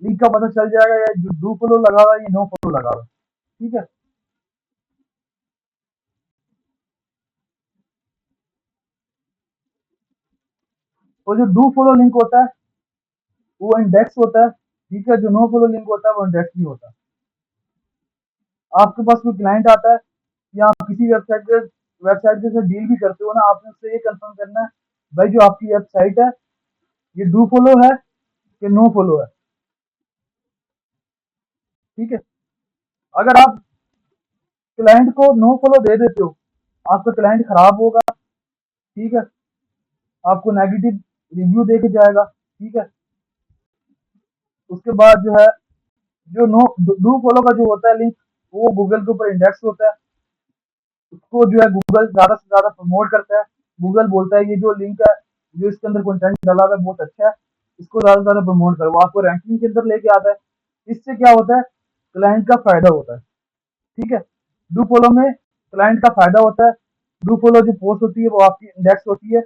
लिंक का पता चल जाएगा या जो डू फॉलो लगा हुआ है या नो फॉलो लगा हुआ है, ठीक है। तो जो डू फॉलो लिंक होता है वो इंडेक्स होता है, ठीक है। जो नो फॉलो लिंक होता है वो इंडेक्स नहीं होता। आपके पास कोई क्लाइंट आता है या आप किसी वेबसाइट के साथ डील भी करते हो ना, आपने उससे ये कंफर्म करना है भाई जो आपकी वेबसाइट है ये डू फॉलो है कि नो फॉलो है, ठीक है। अगर आप क्लाइंट को नो फॉलो दे देते हो, आपका क्लाइंट खराब होगा, ठीक है, आपको नेगेटिव रिव्यू दे के जाएगा, ठीक है। उसके बाद जो है जो नो डू फॉलो का जो होता है लिंक, वो गूगल के ऊपर इंडेक्स होता है, उसको जो है गूगल ज़्यादा से ज़्यादा प्रमोट करता है। गूगल बोलता है ये जो लिंक है, जो इसके अंदर कंटेंट डाला हुआ है बहुत अच्छा है, इसको ज़्यादा से ज़्यादा प्रमोट करो, वो आपको रैंकिंग के अंदर लेके आता है। इससे क्या होता है, क्लाइंट का फायदा होता है, ठीक है। डू फॉलो में क्लाइंट का फायदा होता है, डू फॉलो जो पोस्ट होती है वो आपकी इंडेक्स होती है,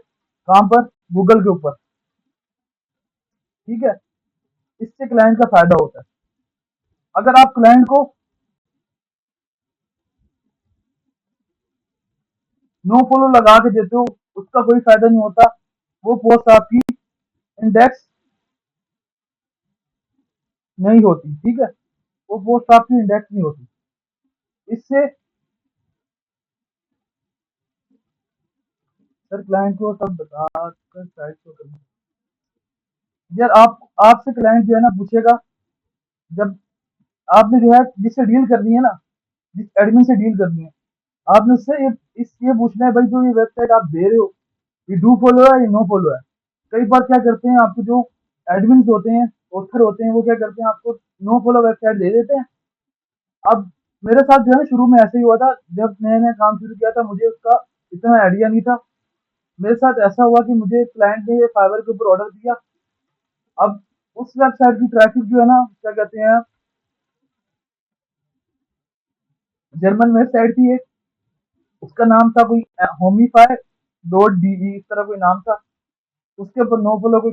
कहाँ पर, गूगल के ऊपर, ठीक है। इससे क्लाइंट का फायदा होता है। अगर आप क्लाइंट को नो फॉलो लगा के देते हो, उसका कोई फायदा नहीं होता। वो पोस्ट आपकी इंडेक्स नहीं होती, ठीक है, वो पोस्ट आपकी इंडेक्स नहीं होती। इससे सर क्लाइंट को सब बता कर साइट को करना। यार आपसे क्लाइंट जो है ना पूछेगा, जब आपने जो है जिससे डील करनी है ना, जिस एडमिन से डील करनी है, आपने उससे ये पूछना है भाई जो ये वेबसाइट आप दे रहे हो, ये डू फॉलो है या नो फॉलो है। कई बार क्या करते हैं, आपके जो एडमिन होते हैं, ऑथर होते हैं, वो क्या करते हैं, आपको नो फॉलो वेबसाइट दे देते हैं। अब मेरे साथ जो है ना शुरू में ऐसे ही हुआ था, जब मैंने काम शुरू किया था, मुझे उसका इतना आइडिया नहीं था। मेरे साथ ऐसा हुआ कि मुझे क्लाइंट ने फाइवर के ऊपर ऑर्डर दिया। अब उस वेबसाइट की ट्रैफिक जो है ना, क्या कहते हैं, जर्मन वेबसाइट थी एक, उसका नाम था कोई होमीफाई डॉट डी, इस तरह कोई नाम था। उसके ऊपर नो फॉलो कोई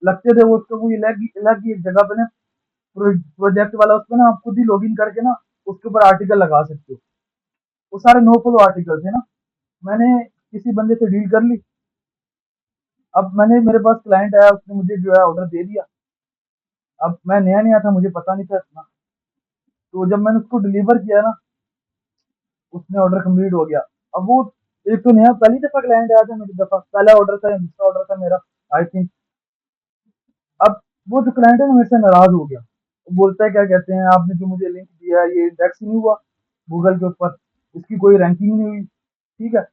लगते थे, वो उसका कोई अलग ही एक जगह पे ना प्रोजेक्ट वाला, उसमें ना आप खुद ही लॉगिन करके ना उसके ऊपर आर्टिकल लगा सकते हो। वो सारे नो फॉलो आर्टिकल थे ना। मैंने किसी बंदे से डील कर ली। अब मेरे पास क्लाइंट आया, उसने मुझे जो है ऑर्डर दे दिया। अब मैं नया नया था, मुझे पता नहीं था इतना। तो जब मैंने उसको डिलीवर किया ना, उसने ऑर्डर कंप्लीट हो गया। अब वो एक तो नया पहली दफा क्लाइंट आया था, मेरी दफा पहला ऑर्डर था या दूसरा ऑर्डर था मेरा, आई थिंक। अब वो जो क्लाइंट है ना मेरे से नाराज हो गया। वो बोलता है क्या कहते हैं, आपने जो मुझे लिंक दिया है ये इंडेक्स नहीं हुआ गूगल के ऊपर, इसकी कोई रैंकिंग नहीं हुई, ठीक है।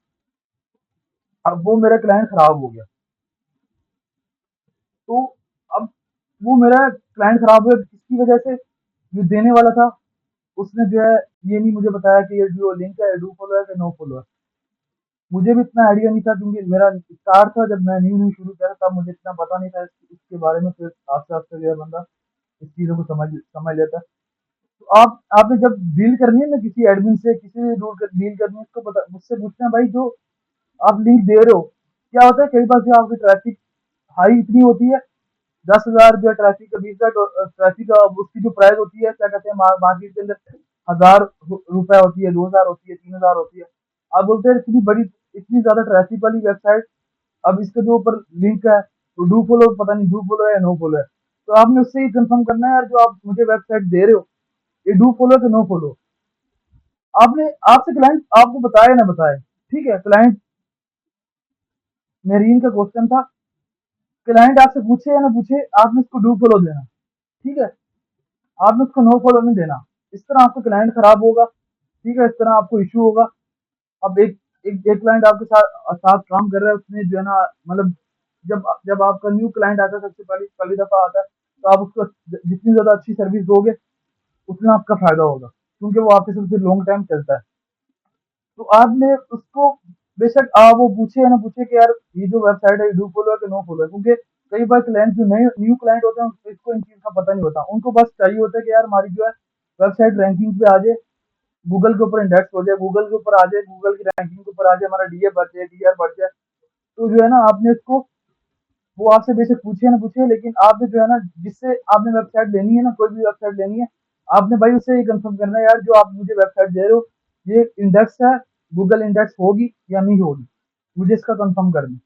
अब वो मेरा क्लाइंट खराब हो गया। तो अब वो मेरा क्लाइंट खराब हुआ किसकी वजह से, जो देने वाला था उसने जो है ये नहीं मुझे बताया कि ये जो लिंक है डू फॉलो है कि नो फॉलो है। मुझे भी इतना आइडिया नहीं था, क्योंकि मेरा स्टार्ट था जब मैं न्यू न्यू शुरू किया था, तब मुझे इतना पता नहीं था इसके बारे में। फिर आस्ते आस्ते जो है बंदा इस चीज़ों को समझ लेता है। तो आपने जब डील करनी है ना किसी एडमिन से, किसी भी डील करनी है, उसको पता मुझसे पूछना है भाई, जो आप लिंक दे रहे हो, क्या होता है कई बार जो आपकी ट्रैफिक हाई इतनी होती है, 10,000 जो ट्रैफिक का, 20,000 ट्रैफिक का, उसकी जो प्राइस होती है, क्या कहते हैं, मार्केट के अंदर 1,000 रुपए होती है, 2,000 होती है, 3,000 होती है। आप बोलते हैं इतनी बड़ी, इतनी ज्यादा ट्रैफिक वाली वेबसाइट, अब इसके जो ऊपर लिंक है तो डू फॉलो, पता नहीं डू फॉलो है या नो फॉलो है। तो आपने उससे ही कंफर्म करना है यार, जो आप मुझे वेबसाइट दे रहे हो ये डू फॉलो है कि नो फॉलो। आपने आपसे क्लाइंट आपको बताए ना बताए, ठीक है, क्लाइंट मेरीन का क्वेश्चन था, क्लाइंट आपसे पूछे या ना पूछे, आपने उसको डू फॉलो देना, ठीक है, आपने उसको नो फॉलो नहीं देना। इस तरह आपका क्लाइंट खराब होगा, ठीक है, इस तरह आपको इशू होगा। अब एक क्लाइंट आपके साथ साथ काम कर रहा है, उसने जो है ना, मतलब जब जब आपका न्यू क्लाइंट आता है, सबसे पहली पहली दफा आता है, तो आप उसको जितनी ज्यादा अच्छी सर्विस दोगे उतना आपका फायदा होगा, क्योंकि वो आपके साथ फिर लॉन्ग टाइम चलता है। तो आपने उसको बेशक वो पूछे या ना पूछे कि यार ये जो वेबसाइट है डू फॉलो है कि नो फॉलो है, क्योंकि कई बार क्लाइंट जो नए न्यू क्लाइंट होते हैं इसको इन चीज का पता नहीं होता। उनको बस चाहिए होता है कि यार हमारी जो है वेबसाइट रैंकिंग पे आ जाए, गूगल के ऊपर इंडेक्स हो जाए, गूगल के ऊपर आ जाए, गूगल की रैंकिंग के ऊपर आ जाए, हमारा डीए बढ़ जाए, डीआर बढ़ जाए। तो जो है ना आपने इसको, वो आपसे बेशक पूछे ना पूछे, लेकिन आपने जो है ना जिससे आपने वेबसाइट लेनी है ना, कोई भी वेबसाइट लेनी है, आपने भाई उससे ये कंफर्म करना है यार, जो आप मुझे वेबसाइट दे रहे हो ये इंडेक्स है, गूगल इंडेक्स होगी या नहीं होगी, मुझे इसका कंफर्म करना है,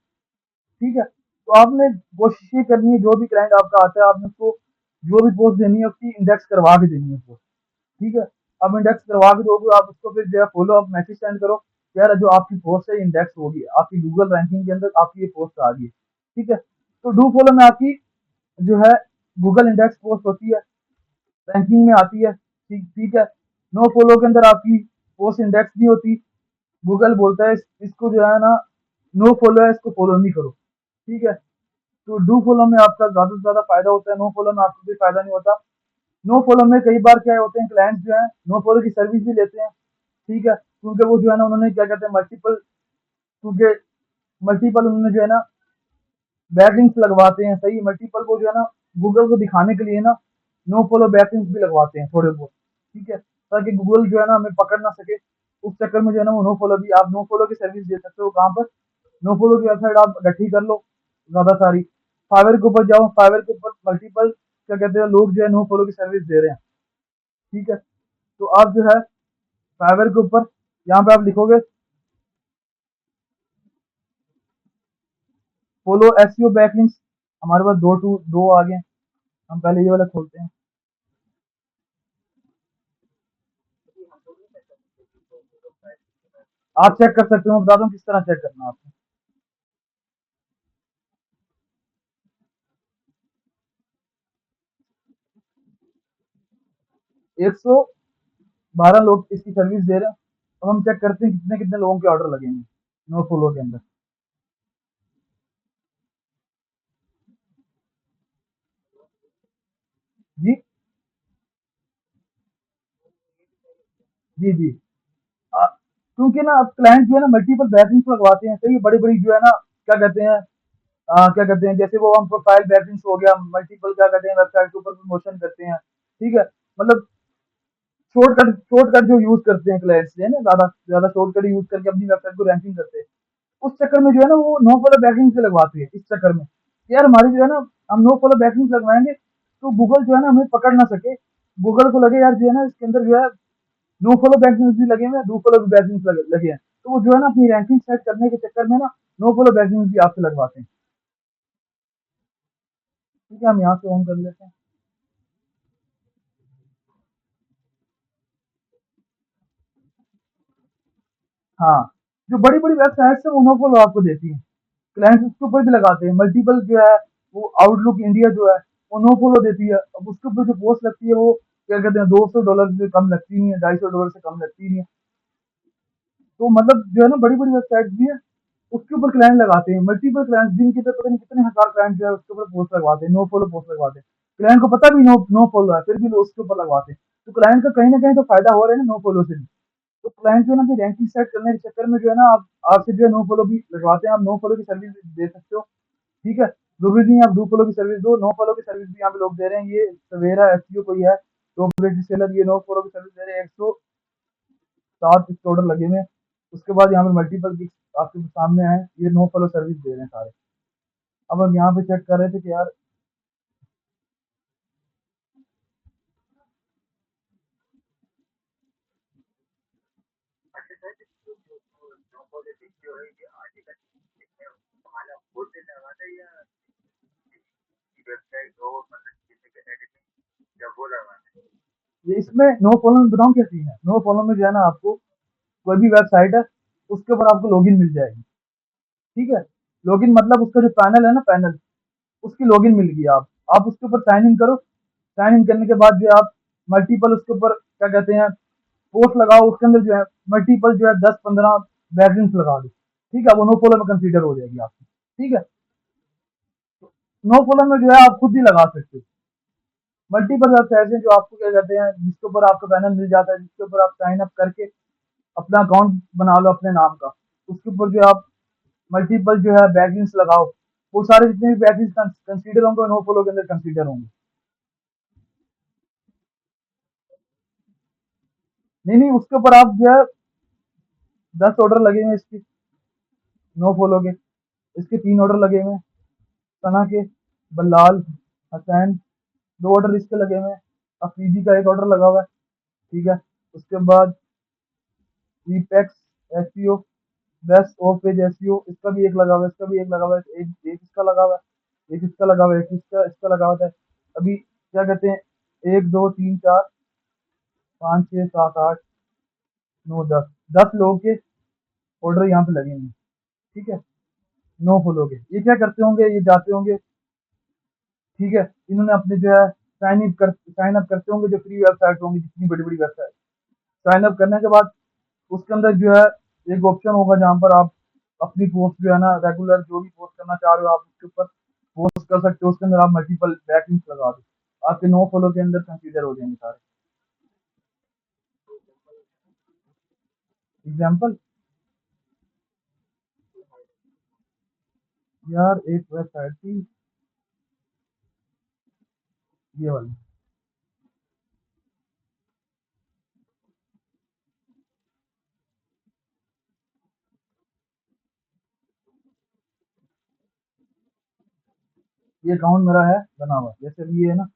ठीक है। तो आपने कोशिश ये करनी है, जो भी क्लाइंट आपका आता है आपने उसको जो भी पोस्ट देनी है उसकी इंडेक्स करवा के देनी है पोस्ट, ठीक है। अब इंडेक्स करवा के दोगे, आप उसको फिर जो है फॉलो अप मैसेज सेंड करो, यार जो आपकी पोस्ट है इंडेक्स होगी, आपकी गूगल रैंकिंग के अंदर आपकी ये पोस्ट आ गई है, ठीक है। तो डू फॉलो में आपकी जो है गूगल इंडेक्स पोस्ट होती है, रैंकिंग में आती है, ठीक ठीक है। नो फॉलो के अंदर आपकी पोस्ट इंडेक्स नहीं होती, गूगल बोलता है इसको जो है ना नो फॉलो है, इसको फॉलो नहीं करो, ठीक है। तो डू फॉलो में आपका ज्यादा से ज्यादा फायदा होता है, नो फॉलो में आपको कोई फायदा नहीं होता। नो फॉलो में कई बार क्या होते हैं, क्लाइंट जो है नो फॉलो की सर्विस भी लेते हैं, ठीक है, क्योंकि वो जो है ना उन्होंने क्या कहते हैं मल्टीपल, क्योंकि मल्टीपल उन्होंने जो है ना बैकलिंक्स लगवाते हैं, सही मल्टीपल वो जो है ना गूगल को दिखाने के लिए ना नो फॉलो बैकलिंक्स भी लगवाते हैं थोड़े बहुत, ठीक है, ताकि गूगल जो है ना हमें पकड़ ना सके। उस चक्कर में जो है ना वो नो फॉलो भी, आप नो फॉलो की सर्विस दे सकते हो कहाँ पर, नो फॉलो की वेबसाइट आप इकट्ठी कर लो ज़्यादा सारी। फाइवर के ऊपर जाओ, फाइवर के ऊपर मल्टीपल क्या कहते हैं लोग जो है नो फॉलो की सर्विस दे रहे हैं, ठीक है। तो आप जो है फाइवर के ऊपर यहाँ पे आप लिखोगे फॉलो एसईओ बैकलिंक्स, हमारे पास दो आ गए हैं। हम पहले ये वाला खोलते हैं। आप चेक कर सकते हो, मैं बता दूं किस तरह चेक करना है आपको। एक सौ 12 लोग इसकी सर्विस दे रहे हैं। अब हम चेक करते हैं कितने कितने लोगों के ऑर्डर लगे हैं नो फॉलो के अंदर। जी जी जी। क्योंकि ना अब क्लाइंट जो है ना मल्टीपल बैकलिंक्स लगवाते हैं, कई बड़ी बड़ी जो है ना क्या कहते हैं क्या कहते हैं, जैसे वो हम प्रोफाइल बैकलिंक्स हो गया, मल्टीपल क्या कहते हैं वेबसाइट के ऊपर प्रमोशन करते हैं, ठीक है। मतलब शॉर्टकट जो यूज करते हैं क्लाइंट्स जो है ना, ज्यादा ज्यादा शॉर्टकट यूज करके अपनी वेबसाइट को रैंकिंग करते हैं। उस चक्कर में जो है ना वो नो फॉलो बैकलिंक्स से लगवाते हैं, इस चक्कर में कि यार हमारी जो है ना हम नो फॉलो बैकलिंक्स लगवाएंगे तो गूगल जो है ना हमें पकड़ ना सके। गूगल को लगे यार जो है ना इसके अंदर जो है नो फॉलो बैकलिंक्स भी लगे हुए हैं, डू फॉलो बैकलिंक्स लगे हैं, तो वो जो है ना अपनी रैंकिंग सेट करने के चक्कर में ना नो फॉलो बैकलिंक्स भी आपसे लगवाते हैं। ठीक है, हम यहाँ से ऑन कर लेते हैं। हाँ, जो बड़ी बड़ी वेबसाइट्स है वो नो फॉलो आपको देती हैं, क्लाइंट्स उसके ऊपर भी लगाते हैं। मल्टीपल जो है वो आउटलुक इंडिया जो है वो नो फॉलो देती है। अब उसके ऊपर जो पोस्ट लगती है वो क्या कहते हैं $200 से कम लगती नहीं है, $250 से कम लगती नहीं है। तो मतलब जो है ना बड़ी बड़ी वेबसाइट भी है उसके ऊपर क्लाइंट लगाते हैं, मल्टीपल क्लाइंट दिन के तो पता नहीं कितने हजार क्लाइंट जो है उसके ऊपर पोस्ट लगवाते हैं, नो फॉलो पोस्ट लगवाते हैं। क्लाइंट को पता भी नो फॉलो है फिर भी लोग उसके ऊपर लगवाते हैं। तो क्लाइंट का कहीं ना कहीं तो फायदा हो रहा है ना नो फॉलो से भी। तो क्लाइंट जो है ना कि रैंकिंग सेट करने के चक्कर में जो है ना आप आपसे जो है नो फॉलो भी लगवाते हैं। आप नो फॉलो की सर्विस दे सकते हो, ठीक है। जरूरी नहीं है आप डू फॉलो की सर्विस दो, नो फॉलो की सर्विस भी यहाँ पे लोग दे रहे हैं। ये सवेरा एसईओ कोई है टॉप रेटेड सेलर, ये नो फॉलो की सर्विस दे रहे हैं। 107 इसके ऑर्डर लगे हुए हैं। उसके बाद यहाँ पे मल्टीपल गिग्स आपके सामने आए, ये नो फॉलो सर्विस दे रहे हैं सारे। अब हम यहाँ पे चेक कर रहे थे कि यार ये इसमें नो फॉलो में बताऊँ क्या सीन है। नो फॉलो में जो है ना आपको कोई भी वेबसाइट है उसके ऊपर आपको लॉगिन मिल जाएगी, ठीक है। लॉगिन मतलब उसका जो पैनल है ना पैनल, उसकी लॉगिन मिल गई। आप उसके ऊपर साइन इन करो। साइन इन करने के बाद जो है आप मल्टीपल उसके ऊपर क्या कहते हैं पोस्ट लगाओ, उसके अंदर जो है मल्टीपल जो है 10-15 बैकलिंक्स लगा दो, ठीक है। वो नो फॉलो में कंसीडर हो जाएगी आपकी, ठीक है। नो फॉलो में जो है आप खुद ही लगा सकते हो। मल्टीपल वेबसाइट हैं जो आपको क्या कहते हैं जिसके ऊपर आपका पैनल मिल जाता है, जिसके ऊपर आप साइन अप करके अपना अकाउंट बना लो अपने नाम का। उसके ऊपर जो आप मल्टीपल जो है बैकलिंक्स लगाओ, वो सारे जितने भी बैकलिंक्स कंसीडर होंगे नो फॉलो के अंदर कंसीडर होंगे। नहीं नहीं, उसके ऊपर आप जो है 10 ऑर्डर लगे हुए हैं इसके नो फॉलो के। इसके 3 ऑर्डर लगे हुए हैं सना के, बल्लाल, हसैन, 2 ऑर्डर इसके लगे हुए हैं। अफरीदी का 1 ऑर्डर लगा हुआ है, ठीक है। उसके बाद apex SEO, best of page SEO, इसका भी एक लगा हुआ है, इसका भी एक लगा हुआ है, एक इसका लगा हुआ है, एक इसका लगा हुआ है, एक इसका लगा हुआ है। अभी क्या कहते हैं 1 2 3 4 5 6 7 8 9 10 ऑर्डर यहाँ पे लगे हैं, ठीक है। नो फॉलो के ये क्या करते होंगे, ये जाते होंगे, ठीक है। इन्होंने अपने जो है साइन अप करते होंगे जो फ्री वेबसाइट होंगी जितनी बड़ी बड़ी वेबसाइट। साइन अप करने के बाद उसके अंदर जो है एक ऑप्शन होगा जहाँ पर आप अपनी पोस्ट जो है ना रेगुलर जो भी पोस्ट करना चाह रहे हो आप उसके ऊपर पोस्ट कर सकते हो। उसके अंदर आप मल्टीपल बैकलिंक्स लगा दो, आपके नो फॉलो के अंदर कंसीडर हो जाएंगे सारे। एग्जाम्पल यार एक वेबसाइट थी ये वाली, ये अकाउंट मेरा है बना हुआ, जैसे अभी ये है ना,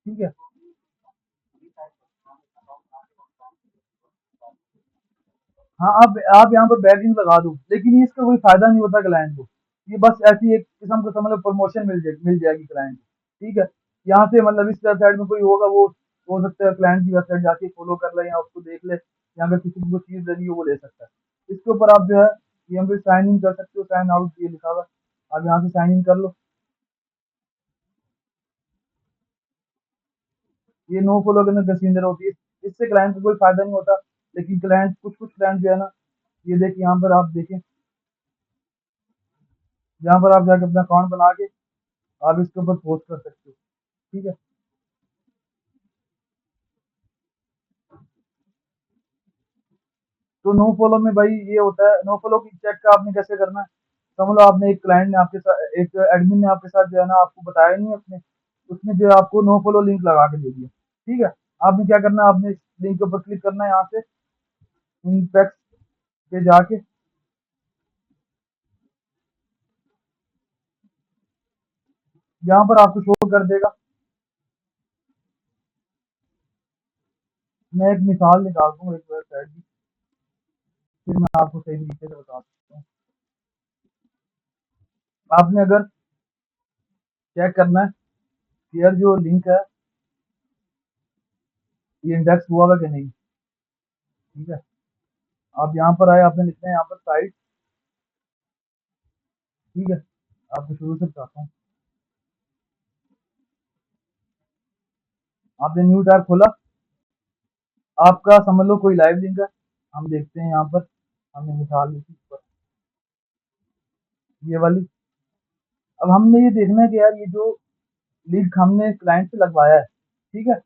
ठीक है। हाँ, आप यहाँ पर बैकलिंक लगा दो, लेकिन ये इसका कोई फायदा नहीं होता क्लाइंट को। ये बस ऐसी एक किस्म को समझ लो प्रमोशन मिल जाएगी क्लाइंट को, ठीक है। यहाँ से मतलब इस वेबसाइट में कोई होगा, वो हो सकता है क्लाइंट की वेबसाइट जाके फॉलो कर ले या उसको देख ले, या अगर किसी को चीज़ लेनी हो वो ले सकता है। इसके ऊपर आप जो है यहाँ पे साइन इन कर सकते हो, साइन आउट ये लिखा हुआ है, आप यहाँ से साइन इन कर लो। ये नो फॉलो के अंदर गसींदर होती है, इससे क्लाइंट को कोई फायदा नहीं होता। लेकिन क्लाइंट कुछ कुछ क्लाइंट जो है ना, ये देखिए यहाँ पर आप देखें, यहाँ पर आप जाके अपना अकाउंट बना के आप इसके ऊपर पोस्ट कर सकते हो, ठीक है। तो नो फॉलो में भाई ये होता है, नो फॉलो की चेक का आपने कैसे करना है, समझ लो आपने एक क्लाइंट ने आपके साथ, एक एडमिन ने आपके साथ जो है ना आपको बताया नहीं अपने, उसने जो है आपको नो फॉलो लिंक लगा के दे दिया, ठीक है। आपने क्या करना है, आपने इस लिंक के ऊपर क्लिक करना है, यहाँ से इनपेक्स पे जाके, यहाँ पर आपको शो कर देगा। मैं एक मिसाल निकालता हूँ एक वेबसाइट की, फिर मैं आपको सही तरीके से बता सकता हूँ। आपने अगर चेक करना है कि यार जो लिंक है ये इंडेक्स हुआ है कि नहीं, ठीक है। आप यहाँ पर आए, आपने लिखना है यहाँ पर साइट, ठीक है। आपको शुरू से बताता हूँ। आपने न्यू टैब खोला, आपका समझ लो कोई लाइव लिंक है, हम देखते हैं यहाँ पर, हमने मिसाल ली थी ऊपर, ये वाली। अब हमने ये देखना है कि यार ये जो लिंक हमने क्लाइंट से लगवाया है, ठीक है,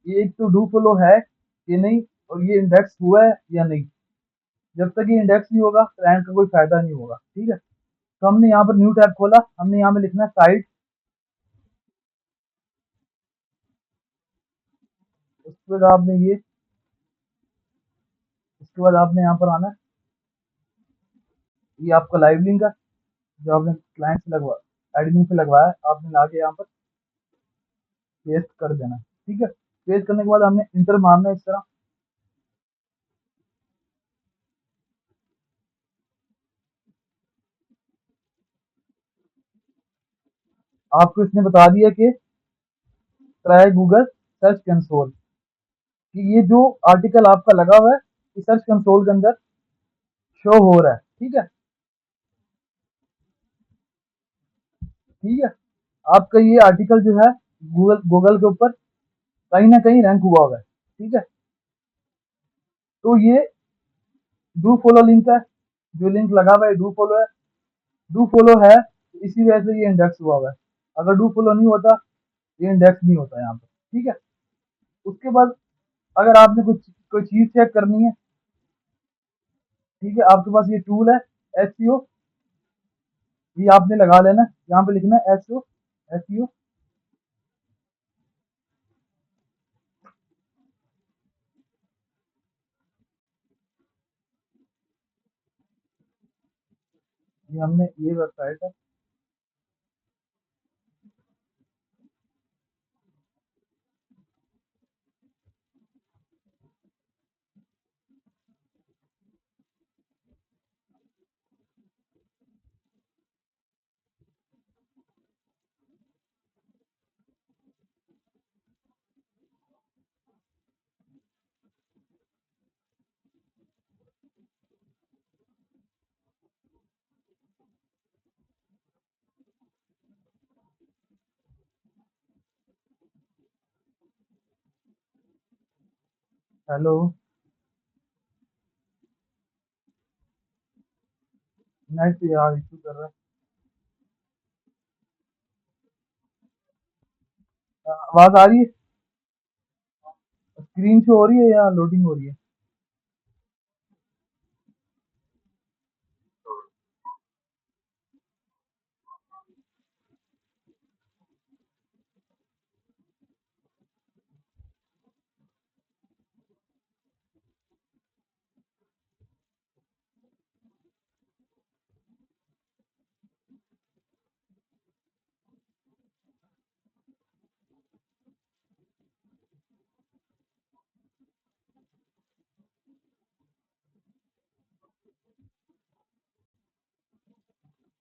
ये एक तो डू फॉलो है कि नहीं, और ये इंडेक्स हुआ है या नहीं। जब तक ये इंडेक्स नहीं होगा क्लाइंट का कोई फायदा नहीं होगा, ठीक है। तो हमने यहाँ पर न्यू टैब खोला, हमने यहाँ पे लिखना है साइट, उसके बाद आपने उसके बाद आपने यहाँ पर आना है, ये आपका लाइव लिंक है जो आपने क्लाइंट से लगवा, एडमिन से लगवाया है, आपने लाके यहाँ पर पेस्ट कर देना है, ठीक है। पेस्ट करने के बाद हमने इंटर मारना है इस तरह। आपको इसने बता दिया कि ट्राई गूगल सर्च कंसोल, कि ये जो आर्टिकल आपका लगा हुआ है ये सर्च कंसोल के अंदर शो हो रहा है, ठीक है, ठीक है। आपका ये आर्टिकल जो है गूगल गूगल के ऊपर कहीं ना कहीं रैंक हुआ हुआ है, ठीक है। तो ये डू फॉलो लिंक है, जो लिंक लगा हुआ है डू फॉलो है, डू फॉलो है इसी वजह से ये इंडेक्स हुआ हुआ है। अगर डू फॉलो नहीं होता ये इंडेक्स नहीं होता यहाँ पर, ठीक है। उसके बाद अगर आपने कुछ कोई चीज़ चेक करनी है, ठीक है, आपके पास ये टूल है एसईओ, ये आपने लगा लेना, यहाँ पे लिखना है एसईओ, एसईओ, ये हमने ये वेबसाइट है। हेलो, नेट यार इशू कर रहा है, आवाज़ आ रही है, स्क्रीन शो हो रही है या लोडिंग हो रही है।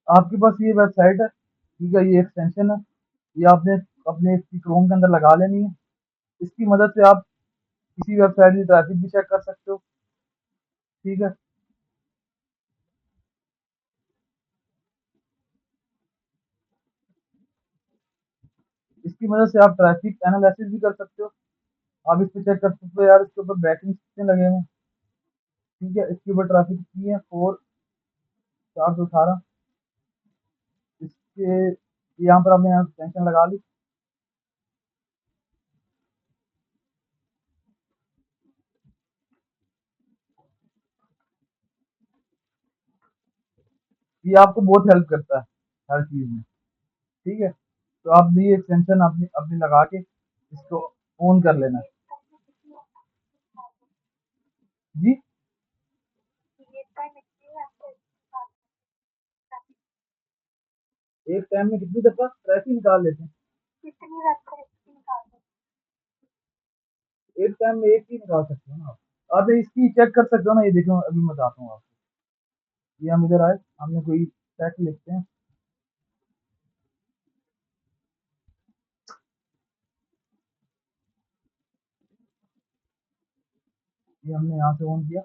आपके पास ये वेबसाइट है, ठीक है, ये एक्सटेंशन है, ये आपने अपने इसकी क्रोम के अंदर लगा लेनी है। इसकी मदद से आप किसी वेबसाइट की ट्रैफिक भी चेक कर सकते हो, ठीक है। इसकी मदद से आप ट्रैफिक एनालिसिस भी कर सकते हो। आप इस पे चेक कर सकते हो यार इसके ऊपर बैकलिंक कितने लगे हुए हैं, ठीक है। इसके ऊपर ट्रैफिक कितनी है, 418। इसके यहाँ पर आपने यहाँ एक्सटेंशन लगा ली। ये आपको बहुत हेल्प करता है हर चीज़ में, ठीक है। तो आप भी ये एक्सटेंशन अपनी अपनी लगा के इसको ऑन कर लेना। जी, एक टाइम में कितनी दफ़ा ट्रैफिक निकाल लेते हैं? एक टाइम में एक ही निकाल सकते हो ना आप। आप इसकी चेक कर सकते हो ना, ये देखो अभी मैं बताता हूँ आपको। ये हम इधर आए, हमने कोई टेक्स्ट लिखते हैं, ये हमने यहाँ से ऑन किया।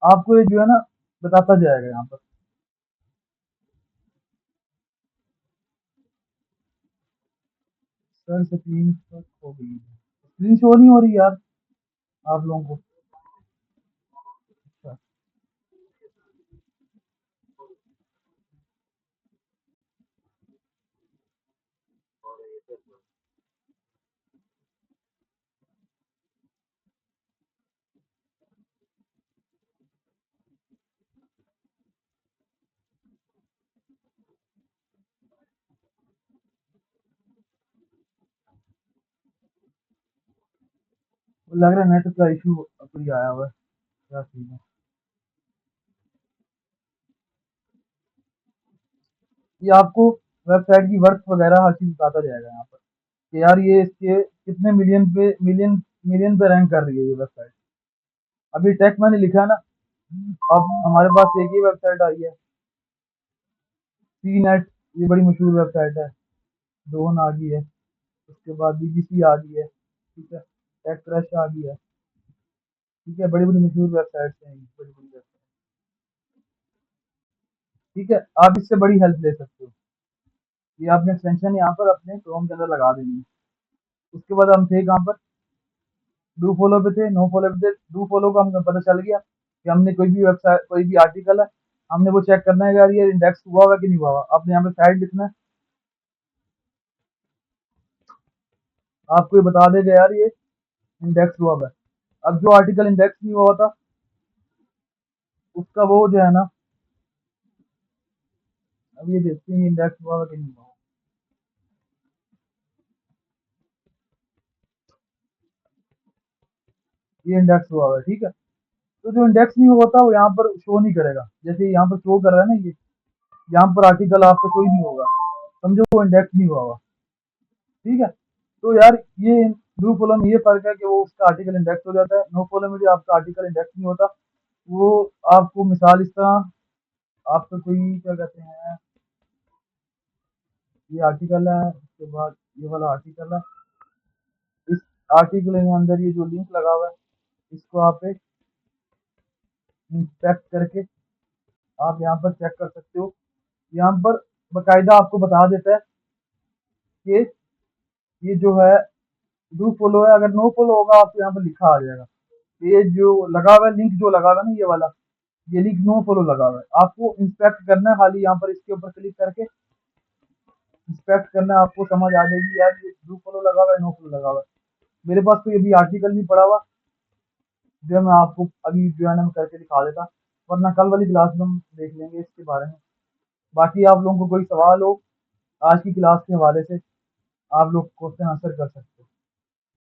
आपको ये जो है ना बताता जाएगा यहाँ पर। सर स्क्रीन शॉट हो गई है, स्क्रीन शो नहीं हो रही यार आप लोगों को। अच्छा, लग रहा है नेट का इशू कोई आया हुआ है, क्या सीन है। ये आपको वेबसाइट की वर्थ वगैरह हर चीज़ बताता जाएगा यहाँ पर कि यार ये इसके कितने मिलियन मिलियन पे रैंक कर रही है ये वेबसाइट। अभी टेक मैंने लिखा है ना, अब हमारे पास एक ही वेबसाइट आई है, सी नेट, ये बड़ी मशहूर वेबसाइट है। डोन आ गई है, उसके बाद बीबीसी आ गई है, ठीक है। टेक क्रश आ गई है, ठीक है। बड़ी बड़ी मशहूर वेबसाइट्स हैं ये, बड़ी बड़ी वेबसाइट, ठीक है। आप इससे बड़ी हेल्प ले सकते हो। ये आपने एक्सटेंशन यहाँ पर अपने क्रोम के अंदर लगा देनी है। उसके बाद हम थे कहाँ पर, डू फॉलो पे थे, नो फॉलो पे थे। डू फॉलो का हमें पता चल गया कि हमने कोई भी वेबसाइट कोई भी आर्टिकल है, हमने वो चेक करना है यार ये इंडेक्स हुआ हुआ कि नहीं हुआ हुआ। आपने यहाँ पे साइड लिखना है, आपको ये बता देगा यार ये इंडेक्स हुआ हुआ है। अब जो आर्टिकल इंडेक्स नहीं हुआ था उसका वो जो है ना, अब ये देखते हैं इंडेक्स हुआ हुआ कि नहीं हुआ हुआ। ये इंडेक्स हुआ हुआ है, ठीक है। तो जो इंडेक्स नहीं होता वो यहाँ पर शो नहीं करेगा, जैसे यहाँ पर शो कर रहा है ना, ये यहाँ पर आर्टिकल आपका कोई नहीं होगा, समझो वो इंडेक्स नहीं हुआ हुआ, ठीक है। तो यार ये डू फॉलो में ये फर्क है कि वो उसका आर्टिकल इंडेक्स हो जाता है, नो फॉलो में जो आपका आर्टिकल इंडेक्स नहीं होता। वो आपको मिसाल इस तरह, आपका कोई क्या कहते हैं, ये आर्टिकल है, उसके बाद ये वाला आर्टिकल है, इस आर्टिकल के अंदर ये जो लिंक लगा हुआ है इसको आप इंस्पेक्ट करके आप यहाँ पर चेक कर सकते हो। यहाँ पर बकायदा आपको बता देता है कि ये जो है डू फॉलो है, अगर नो फॉलो होगा आपको यहाँ पर लिखा आ जाएगा। ये जो लगा हुआ है लिंक, जो लगा हुआ है ना ये वाला, ये लिंक नो फॉलो लगा हुआ है, आपको इंस्पेक्ट करना है खाली, यहाँ पर इसके ऊपर क्लिक करके इंस्पेक्ट करना है, आपको समझ आ जाएगी यार ये डू फॉलो लगा हुआ है, नो फॉलो लगा हुआ है। मेरे पास तो ये भी आर्टिकल नहीं पड़ा हुआ जो मैं आपको अभी जो है ना मैं करके दिखा देता, वरना कल वाली क्लास में हम देख लेंगे इसके बारे में। बाकी आप लोगों को कोई सवाल हो आज की क्लास के हवाले से, आप लोग क्वेश्चन आंसर कर सकते हो।